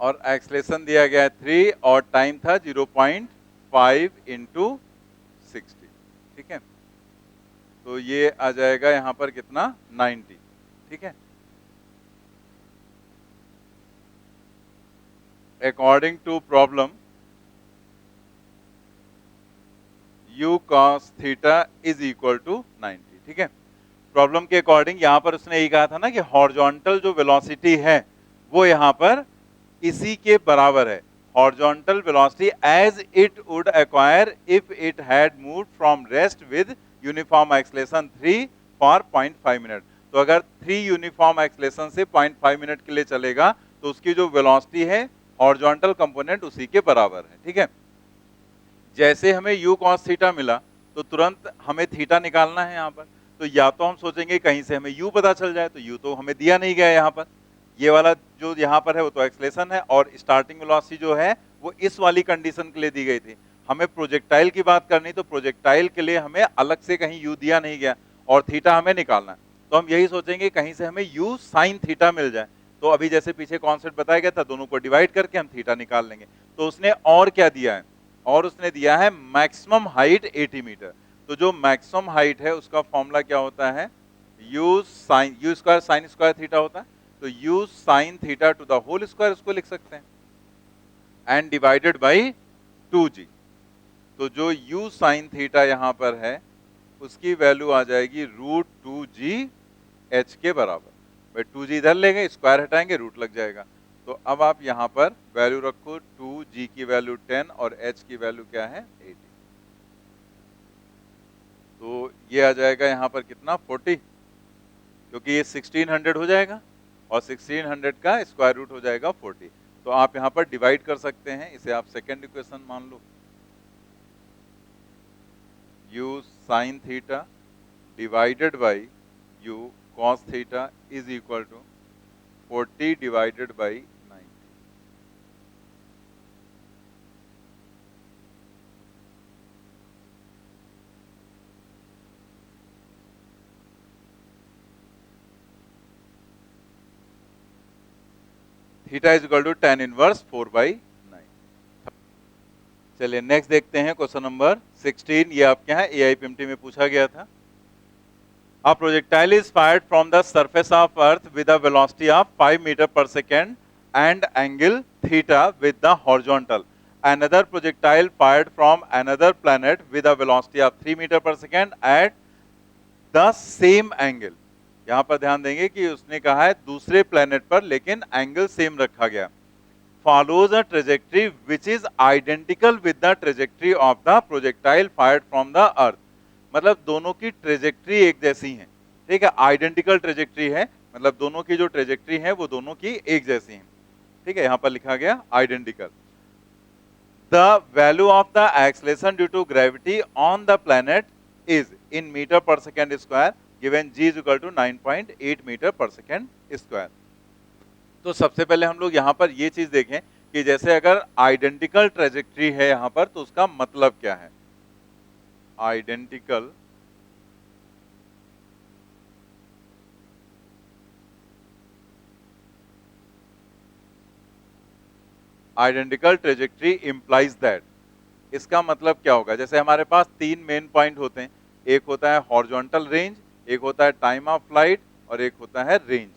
और एक्सलेशन दिया गया है 3 और टाइम था 0.5 इंटू 60, ठीक है। तो ये आ जाएगा यहां पर कितना? 90, ठीक है। According to problem u cos theta is equal to 90, ठीक है। प्रॉब्लम के अकॉर्डिंग यहां पर उसने यही कहा था ना कि हॉरिजॉन्टल जो वेलोसिटी है वो यहां पर इसी के बराबर है, horizontal velocity as it would acquire if it had moved from rest with uniform acceleration 3 for 0.5 minute. तो अगर 3 यूनिफॉर्म एक्सेलरेशन से 0.5 मिनट के लिए चलेगा तो उसकी जो वेलोसिटी है हॉरिजॉन्टल कंपोनेंट उसी के बराबर है, ठीक है। जैसे हमें u cos थीटा मिला तो तुरंत हमें थीटा निकालना है यहाँ पर, तो या तो हम सोचेंगे कहीं से हमें u पता चल जाए, तो u तो हमें दिया नहीं गया यहाँ पर, ये वाला जो यहाँ पर है वो तो एक्सेलरेशन है, और स्टार्टिंग वेलोसिटी जो है वो इस वाली कंडीशन के लिए दी गई थी। हमें प्रोजेक्टाइल की बात करनी, तो प्रोजेक्टाइल के लिए हमें अलग से कहीं u दिया नहीं गया और थीटा हमें निकालना है, तो हम यही सोचेंगे कहीं से हमें u साइन थीटा मिल जाए। तो अभी जैसे पीछे कॉन्सेप्ट बताया गया था, दोनों को डिवाइड करके हम थीटा निकाल लेंगे। तो उसने और क्या दिया है? और उसने दिया है मैक्सिमम हाइट 80 मीटर। तो जो मैक्सिमम हाइट है उसका फॉर्मूला क्या होता है? u square sine square theta होता है, तो u sine theta to the whole square उसको लिख सकते हैं, एंड डिवाइडेड बाई 2g। तो जो u साइन थीटा यहां पर है उसकी वैल्यू आ जाएगी √2g h के बराबर। भाई 2g इधर ले गए, स्क्वायर हटाएंगे, रूट लग जाएगा। तो अब आप यहां पर वैल्यू रखो, 2g की वैल्यू 10 और h की वैल्यू क्या है? 80। तो ये आ जाएगा यहां पर कितना? 40, क्योंकि ये 1600 हो जाएगा और 1600 का स्क्वायर रूट हो जाएगा 40। तो आप यहां पर डिवाइड कर सकते हैं, इसे आप सेकेंड इक्वेशन मान लो, u sine theta divided by u cos theta is equal to 40 divided by 90। Theta is equal to tan inverse 4/9। चलिए नेक्स्ट देखते हैं क्वेश्चन नंबर 16। ये आपके यहाँ AIPMT में पूछा गया था। A projectile is fired from the surface of Earth with a velocity of 5 meter per second and angle theta with the horizontal. another projectile fired from another planet with a velocity of 3 metre पर second at the same angle। यहां पर ध्यान देंगे कि उसने कहा है दूसरे प्लेनेट पर, लेकिन एंगल सेम रखा गया। follows a trajectory which is identical with the trajectory of the projectile fired from the earth। मतलब दोनों की ट्रेजेक्ट्री एक जैसी है, ठीक है, आइडेंटिकल ट्रेजेक्ट्री है, मतलब दोनों की जो ट्रेजेक्ट्री है वो दोनों की एक जैसी है, ठीक है, यहां पर लिखा गया identical. The value of the acceleration due to gravity on the planet is in metre पर second square given g is equal to 9.8 metre पर सेकेंड स्क्वायर। तो सबसे पहले हम लोग यहां पर ये चीज देखें कि जैसे अगर आइडेंटिकल ट्रेजेक्ट्री है यहां पर, तो उसका मतलब क्या है। Identical identical trajectory implies that, इसका मतलब क्या होगा। जैसे हमारे पास तीन मेन पॉइंट होते हैं, एक होता है हॉरिजॉन्टल रेंज, एक होता है टाइम ऑफ फ्लाइट और एक होता है रेंज।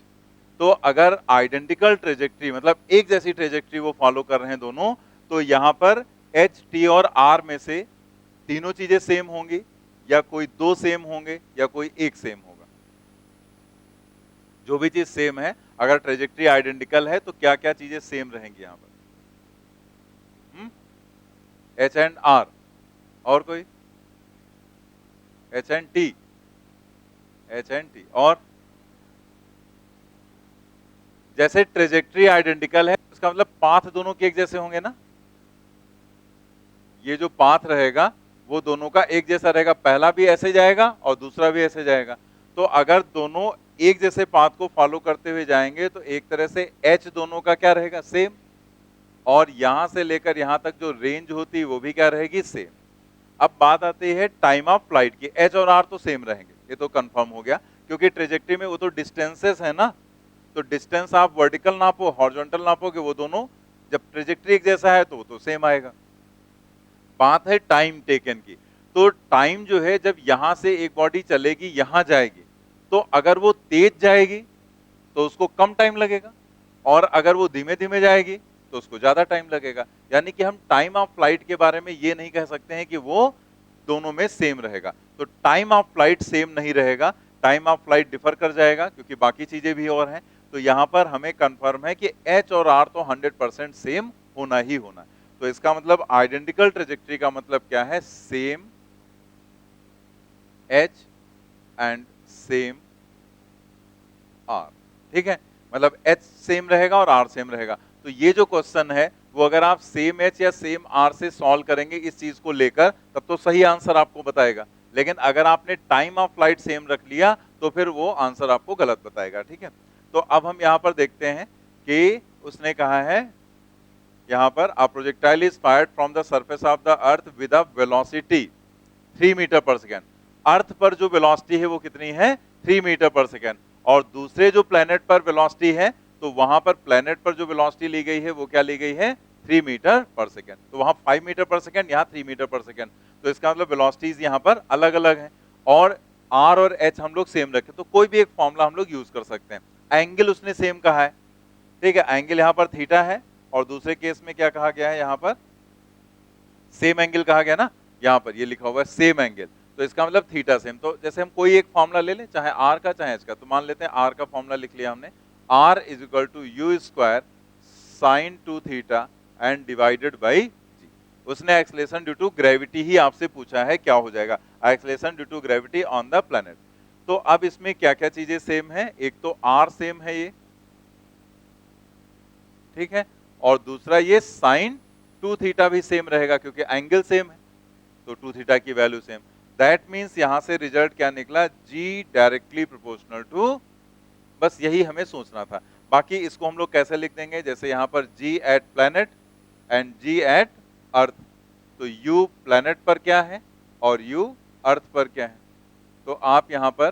तो अगर आइडेंटिकल ट्रेजेक्ट्री मतलब एक जैसी ट्रेजेक्ट्री वो फॉलो कर रहे हैं दोनों, तो यहां पर एच, टी और आर में से तीनों चीजें सेम होंगी, या कोई दो सेम होंगे, या कोई एक सेम होगा। जो भी चीज सेम है, अगर ट्रेजेक्ट्री आइडेंटिकल है तो क्या क्या चीजें सेम रहेंगी यहां पर। एच एंड आर, और कोई H and T, H and T, और जैसे ट्रेजेक्ट्री आइडेंटिकल है इसका मतलब पाथ दोनों के एक जैसे होंगे ना। ये जो पाथ रहेगा वो दोनों का एक जैसा रहेगा, पहला भी ऐसे जाएगा और दूसरा भी ऐसे जाएगा। तो अगर दोनों एक जैसे पाथ को फॉलो करते हुए जाएंगे तो एक तरह से एच दोनों का क्या रहेगा, सेम, और यहां से लेकर यहां तक जो रेंज होती है वो भी क्या रहेगी, सेम। अब बात आती है टाइम ऑफ फ्लाइट की। एच और आर तो सेम रहेंगे, ये तो कंफर्म हो गया, क्योंकि ट्रेजेक्ट्री में वो तो डिस्टेंसेस है ना। तो डिस्टेंस आप वर्टिकल नापो हॉरिजॉन्टल नापोगे, वो दोनों जब ट्रेजेक्ट्री एक जैसा है तो वो तो सेम आएगा। बात है टाइम टेकन की। तो टाइम जो है, जब यहां से एक बॉडी चलेगी यहां जाएगी, तो अगर वो तेज जाएगी तो उसको कम टाइम लगेगा, और अगर वो धीमे धीमे जाएगी तो उसको ज्यादा टाइम लगेगा। यानी कि हम टाइम ऑफ फ्लाइट के बारे में ये नहीं कह सकते हैं कि वो दोनों में सेम रहेगा। तो टाइम ऑफ फ्लाइट सेम नहीं रहेगा, टाइम ऑफ फ्लाइट डिफर कर जाएगा, क्योंकि बाकी चीजें भी और हैं। तो यहां पर हमें कंफर्म है कि एच और आर तो 100% सेम होना ही होना है। तो इसका मतलब आइडेंटिकल ट्रेजेक्ट्री का मतलब क्या है, same H and same R, ठीक है, मतलब एच सेम रहेगा और आर सेम रहेगा। तो ये जो क्वेश्चन है वो अगर आप सेम एच या सेम आर से सॉल्व करेंगे इस चीज को लेकर, तब तो सही आंसर आपको बताएगा। लेकिन अगर आपने टाइम ऑफ फ्लाइट सेम रख लिया तो फिर वो आंसर आपको गलत बताएगा, ठीक है। तो अब हम यहां पर देखते हैं कि उसने कहा है यहां पर a projectile is fired from the surface of the earth with a velocity 3 metre पर सेकेंड। अर्थ पर जो वेलोसिटी है वो कितनी है, 3 मीटर पर सेकेंड। और दूसरे जो प्लेनेट पर वेलोसिटी है, तो वहां पर प्लेनेट पर जो वेलोसिटी ली गई है वो क्या ली गई है, 3 मीटर पर सेकेंड। तो वहां 5 मीटर पर सेकेंड, यहाँ 3 मीटर पर सेकेंड। तो इसका मतलब वेलोसिटीज यहाँ पर अलग अलग हैं, और आर और एच हम लोग सेम रखे, तो कोई भी एक फॉर्मूला हम लोग यूज कर सकते हैं। एंगल उसने सेम कहा है, ठीक है, एंगल यहाँ पर थीटा है, और दूसरे केस में क्या कहा गया है, यहाँ पर सेम एंगल कहा गया ना, यहाँ पर ये लिखा हुआ है सेम एंगल। तो इसका मतलब थीटा सेम। तो जैसे हम कोई एक फॉर्मूला ले लें, चाहे आर का चाहे एच का, तो मान लेते हैं आर का फॉर्मूला लिख लिया हमने, R is equal to u square sine 2 theta and divided by g. उसने एक्सलेशन ड्यू टू ग्रेविटी ही आपसे पूछा है, क्या हो जाएगा, acceleration due to gravity on the planet. तो अब इसमें क्या क्या चीजें सेम है, एक तो आर सेम है ये, ठीक है, और दूसरा ये साइन 2 थीटा भी सेम रहेगा, क्योंकि एंगल सेम है, तो 2 थीटा की वैल्यू सेम। दैट मीन्स यहां से रिजल्ट क्या निकला, जी डायरेक्टली प्रोपोर्शनल टू, बस यही हमें सोचना था। बाकी इसको हम लोग कैसे लिख देंगे, जैसे यहां पर g at planet and g at earth. तो यू प्लैनेट पर क्या है और यू अर्थ पर क्या है। तो आप यहां पर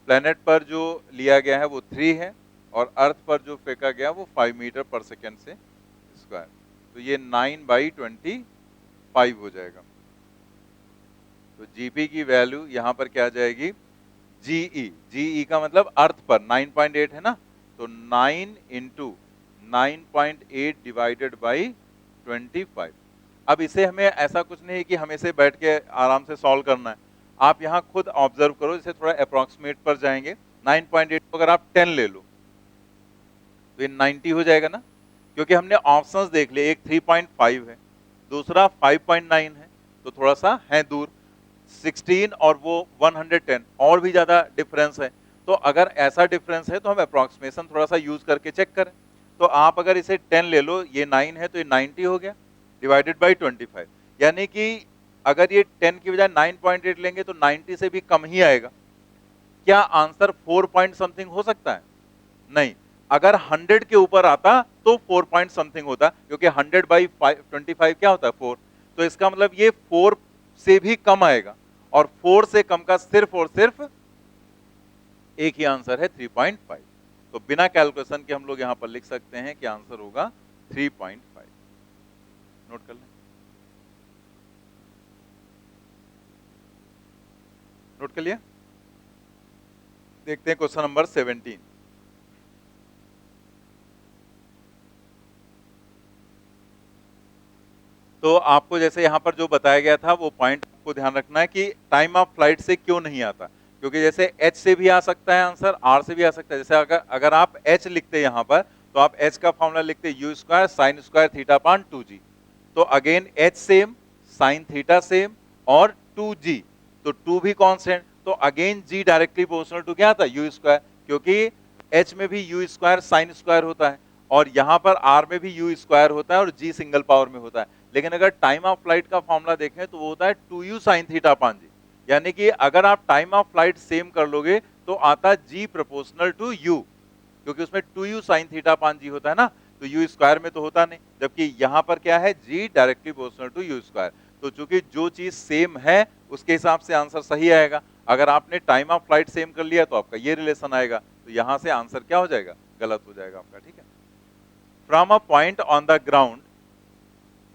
प्लैनेट पर जो लिया गया है वो 3 है, और अर्थ पर जो फेंका गया वो 5 मीटर पर सेकेंड से स्क्वायर। तो ये 9/25 हो जाएगा। तो जीपी की वैल्यू यहां पर क्या आ जाएगी, जीई, जीई का मतलब अर्थ पर 9.8 है ना, तो 9 इंटू 9.8 डिवाइडेड बाई 25। अब इसे हमें ऐसा कुछ नहीं है कि हमें से बैठ के आराम से सॉल्व करना है, आप यहाँ खुद ऑब्जर्व करो, इसे थोड़ा अप्रोक्सीमेट पर जाएंगे। 9.8 को अगर आप 10 ले लो तो ये 90 हो जाएगा ना, क्योंकि हमने ऑप्शंस देख लिए, एक 3.5 है, दूसरा 5.9 है, तो थोड़ा सा है दूर। 16 और वो 110 और भी ज्यादा डिफरेंस है, तो अगर ऐसा डिफरेंस है तो हम अप्रोक्सीमेशन थोड़ा सा यूज करके चेक करें। तो आप अगर इसे 10 ले लो, ये 9 है तो ये 90 हो गया डिवाइडेड बाई 25, यानी कि अगर ये 10 की बजाय 9.8 लेंगे तो 90 से भी कम ही आएगा। क्या आंसर 4 पॉइंट समथिंग हो सकता है? नहीं, अगर 100 के ऊपर आता तो 4 पॉइंट समथिंग होता, क्योंकि 100 बाई 25 क्या होता है 4, तो इसका मतलब ये 4 से भी कम आएगा, और 4 से कम का सिर्फ और सिर्फ एक ही आंसर है 3.5। तो बिना कैलकुलेशन के हम लोग यहां पर लिख सकते हैं कि आंसर होगा 3.5। नोट कर लें, नोट कर लिया। देखते हैं क्वेश्चन नंबर 17। तो आपको जैसे यहाँ पर जो बताया गया था वो पॉइंट को ध्यान रखना है कि टाइम ऑफ फ्लाइट से क्यों नहीं आता, क्योंकि जैसे h से भी आ सकता है आंसर, r से भी आ सकता है। जैसे अगर आप h लिखते यहाँ पर तो आप h का फॉर्मूला लिखते u square sine square theta upon 2g, तो again h same, sine theta same और 2g, तो 2 भी कांस्टेंट, तो again g directly proportional to क्या था u स्क्वायर, क्योंकि h में भी u स्क्वायर साइन स्क्वायर होता है और यहाँ पर r में भी u स्क्वायर होता है और g सिंगल पावर में होता है। लेकिन अगर टाइम ऑफ फ्लाइट का फॉर्मूला देखें तो वो होता है 2u sin theta upon g, यानी कि अगर आप टाइम ऑफ फ्लाइट सेम कर लोगे तो आता g प्रोपोर्शनल टू u, क्योंकि उसमें 2u sin theta upon g होता है ना, तो u स्क्वायर में तो होता नहीं, जबकि यहाँ पर क्या है g directly proportional to u square. तो चूंकि जो चीज सेम है उसके हिसाब से आंसर सही आएगा। अगर आपने टाइम ऑफ फ्लाइट सेम कर लिया तो आपका ये रिलेशन आएगा, तो यहां से आंसर क्या हो जाएगा? गलत हो जाएगा आपका, ठीक है। From a point on the ground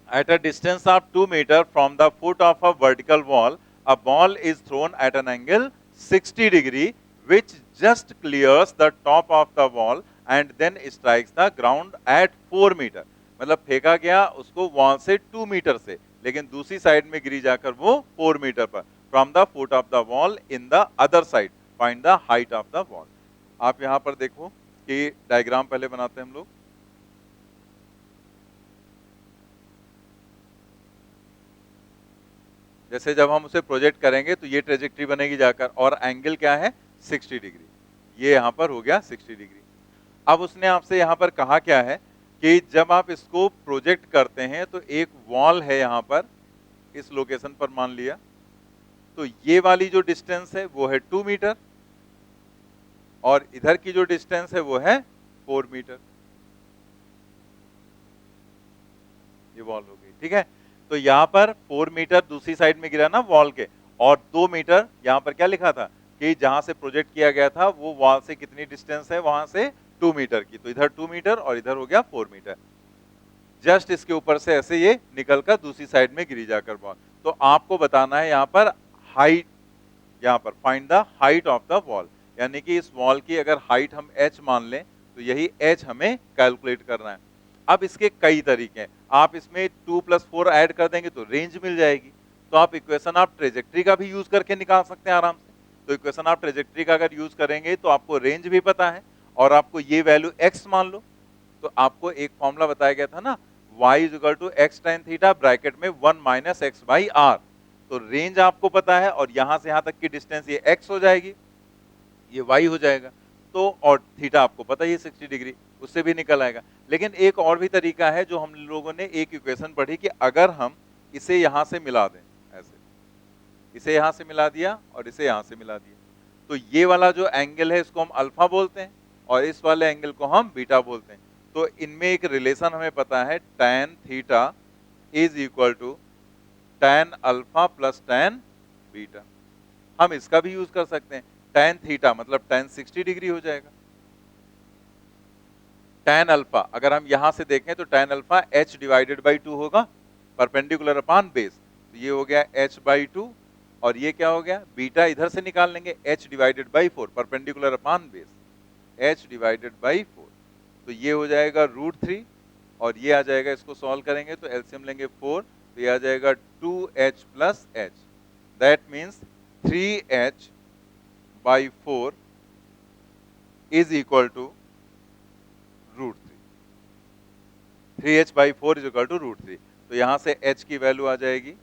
at a distance of 2 meters from the foot of a vertical wall, a ball is thrown at an angle 60 degree, which just clears the top of the wall and then strikes the ground at 4 meter. मतलब फेंका गया उसको wall से 2 metre से, लेकिन दूसरी side में गिरी जाकर वो 4 मीटर पर। From the foot of the wall in the other side, find the height of the wall. आप यहाँ पर देखो कि डायग्राम पहले बनाते हैं हम लोग। जैसे जब हम उसे प्रोजेक्ट करेंगे तो ये ट्रेजेक्ट्री बनेगी जाकर, और एंगल क्या है 60 डिग्री, ये यहाँ पर हो गया 60 डिग्री। अब उसने आपसे यहाँ पर कहा क्या है कि जब आप इसको प्रोजेक्ट करते हैं तो एक वॉल है यहाँ पर इस लोकेशन पर मान लिया, तो ये वाली जो डिस्टेंस है वो है 2 मीटर और इधर की जो डिस्टेंस है वो है 4 मीटर। ये वॉल हो गई, ठीक है। तो यहाँ पर 4 मीटर दूसरी साइड में गिरा ना वॉल के, और 2 मीटर यहाँ पर क्या लिखा था कि जहां से प्रोजेक्ट किया गया था वो वॉल से कितनी डिस्टेंस है, वहां से 2 मीटर की, तो इधर 2 मीटर और इधर हो गया 4 मीटर। जस्ट इसके ऊपर से ऐसे ये निकलकर दूसरी साइड में गिरी जाकर वॉल। तो आपको बताना है यहाँ पर हाइट, यहाँ पर find the height of the wall, यानी कि इस वॉल की अगर हाइट हम h मान लें तो यही h हमें कैलकुलेट करना है। अब इसके कई तरीके हैं, आप इसमें 2 + 4 ऐड कर देंगे तो रेंज मिल जाएगी। तो आप इक्वेशन ऑफ ट्रेजेक्ट्री का भी यूज करके निकाल सकते हैं आराम से। तो इक्वेशन ऑफ ट्रेजेक्ट्री का अगर यूज करेंगे तो आपको रेंज भी पता है और आपको ये वैल्यू x मान लो, तो आपको एक फॉर्मूला बताया गया था ना, y = x tan theta bracket में 1 - x/r। तो रेंज आपको पता है और यहां से यहां तक की डिस्टेंस ये x हो जाएगी, ये y हो जाएगा, तो और थीटा आपको पता ही 60 डिग्री, उससे भी निकल आएगा। लेकिन एक और भी तरीका है जो हम लोगों ने एक इक्वेशन पढ़ी कि अगर हम इसे यहां से मिला दें, ऐसे इसे यहां से मिला दिया और इसे यहां से मिला दिया, तो ये वाला जो एंगल है इसको हम अल्फा बोलते हैं और इस वाले एंगल को हम बीटा बोलते हैं। तो इनमें एक रिलेशन हमें पता है, tan theta = tan alpha + tan beta. हम इसका भी यूज कर सकते हैं, tan थीटा मतलब tan 60 डिग्री हो जाएगा। tan अल्फा अगर हम यहां से देखें तो tan अल्फा h/2 होगा, परपेंडिकुलर अपॉन बेस, तो ये हो गया h/2 और ये क्या हो गया, बीटा इधर से निकाल लेंगे h/4, perpendicular upon base h/4, तो ये हो जाएगा √3 और ये आ जाएगा, इसको सॉल्व करेंगे तो एलसीएम लेंगे 4 तो ये आ जाएगा 2h plus h, that means 3h by 4 is equal to root 3h by 4 is equal to root 3। तो यहां से h की वैल्यू आ जाएगी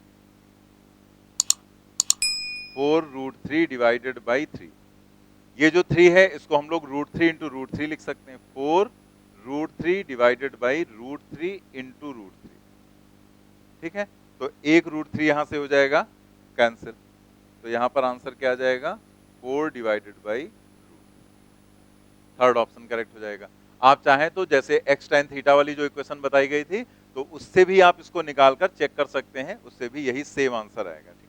4 रूट 3 डिवाइडेड बाई 3। ये जो 3 है इसको हम लोग रूट 3 इंटू रूट 3 लिख सकते हैं, 4 root 3 divided by root 3 into root 3। ठीक है, तो एक रूट 3 यहां से हो जाएगा कैंसिल, तो यहां पर आंसर क्या आ जाएगा 4 divided by root. Third option correct हो जाएगा। आप चाहें तो जैसे x tan थीटा वाली जो इक्वेशन बताई गई थी, तो उससे भी आप इसको निकालकर चेक कर सकते हैं, उससे भी यही सेम आंसर आएगा। ठीक है।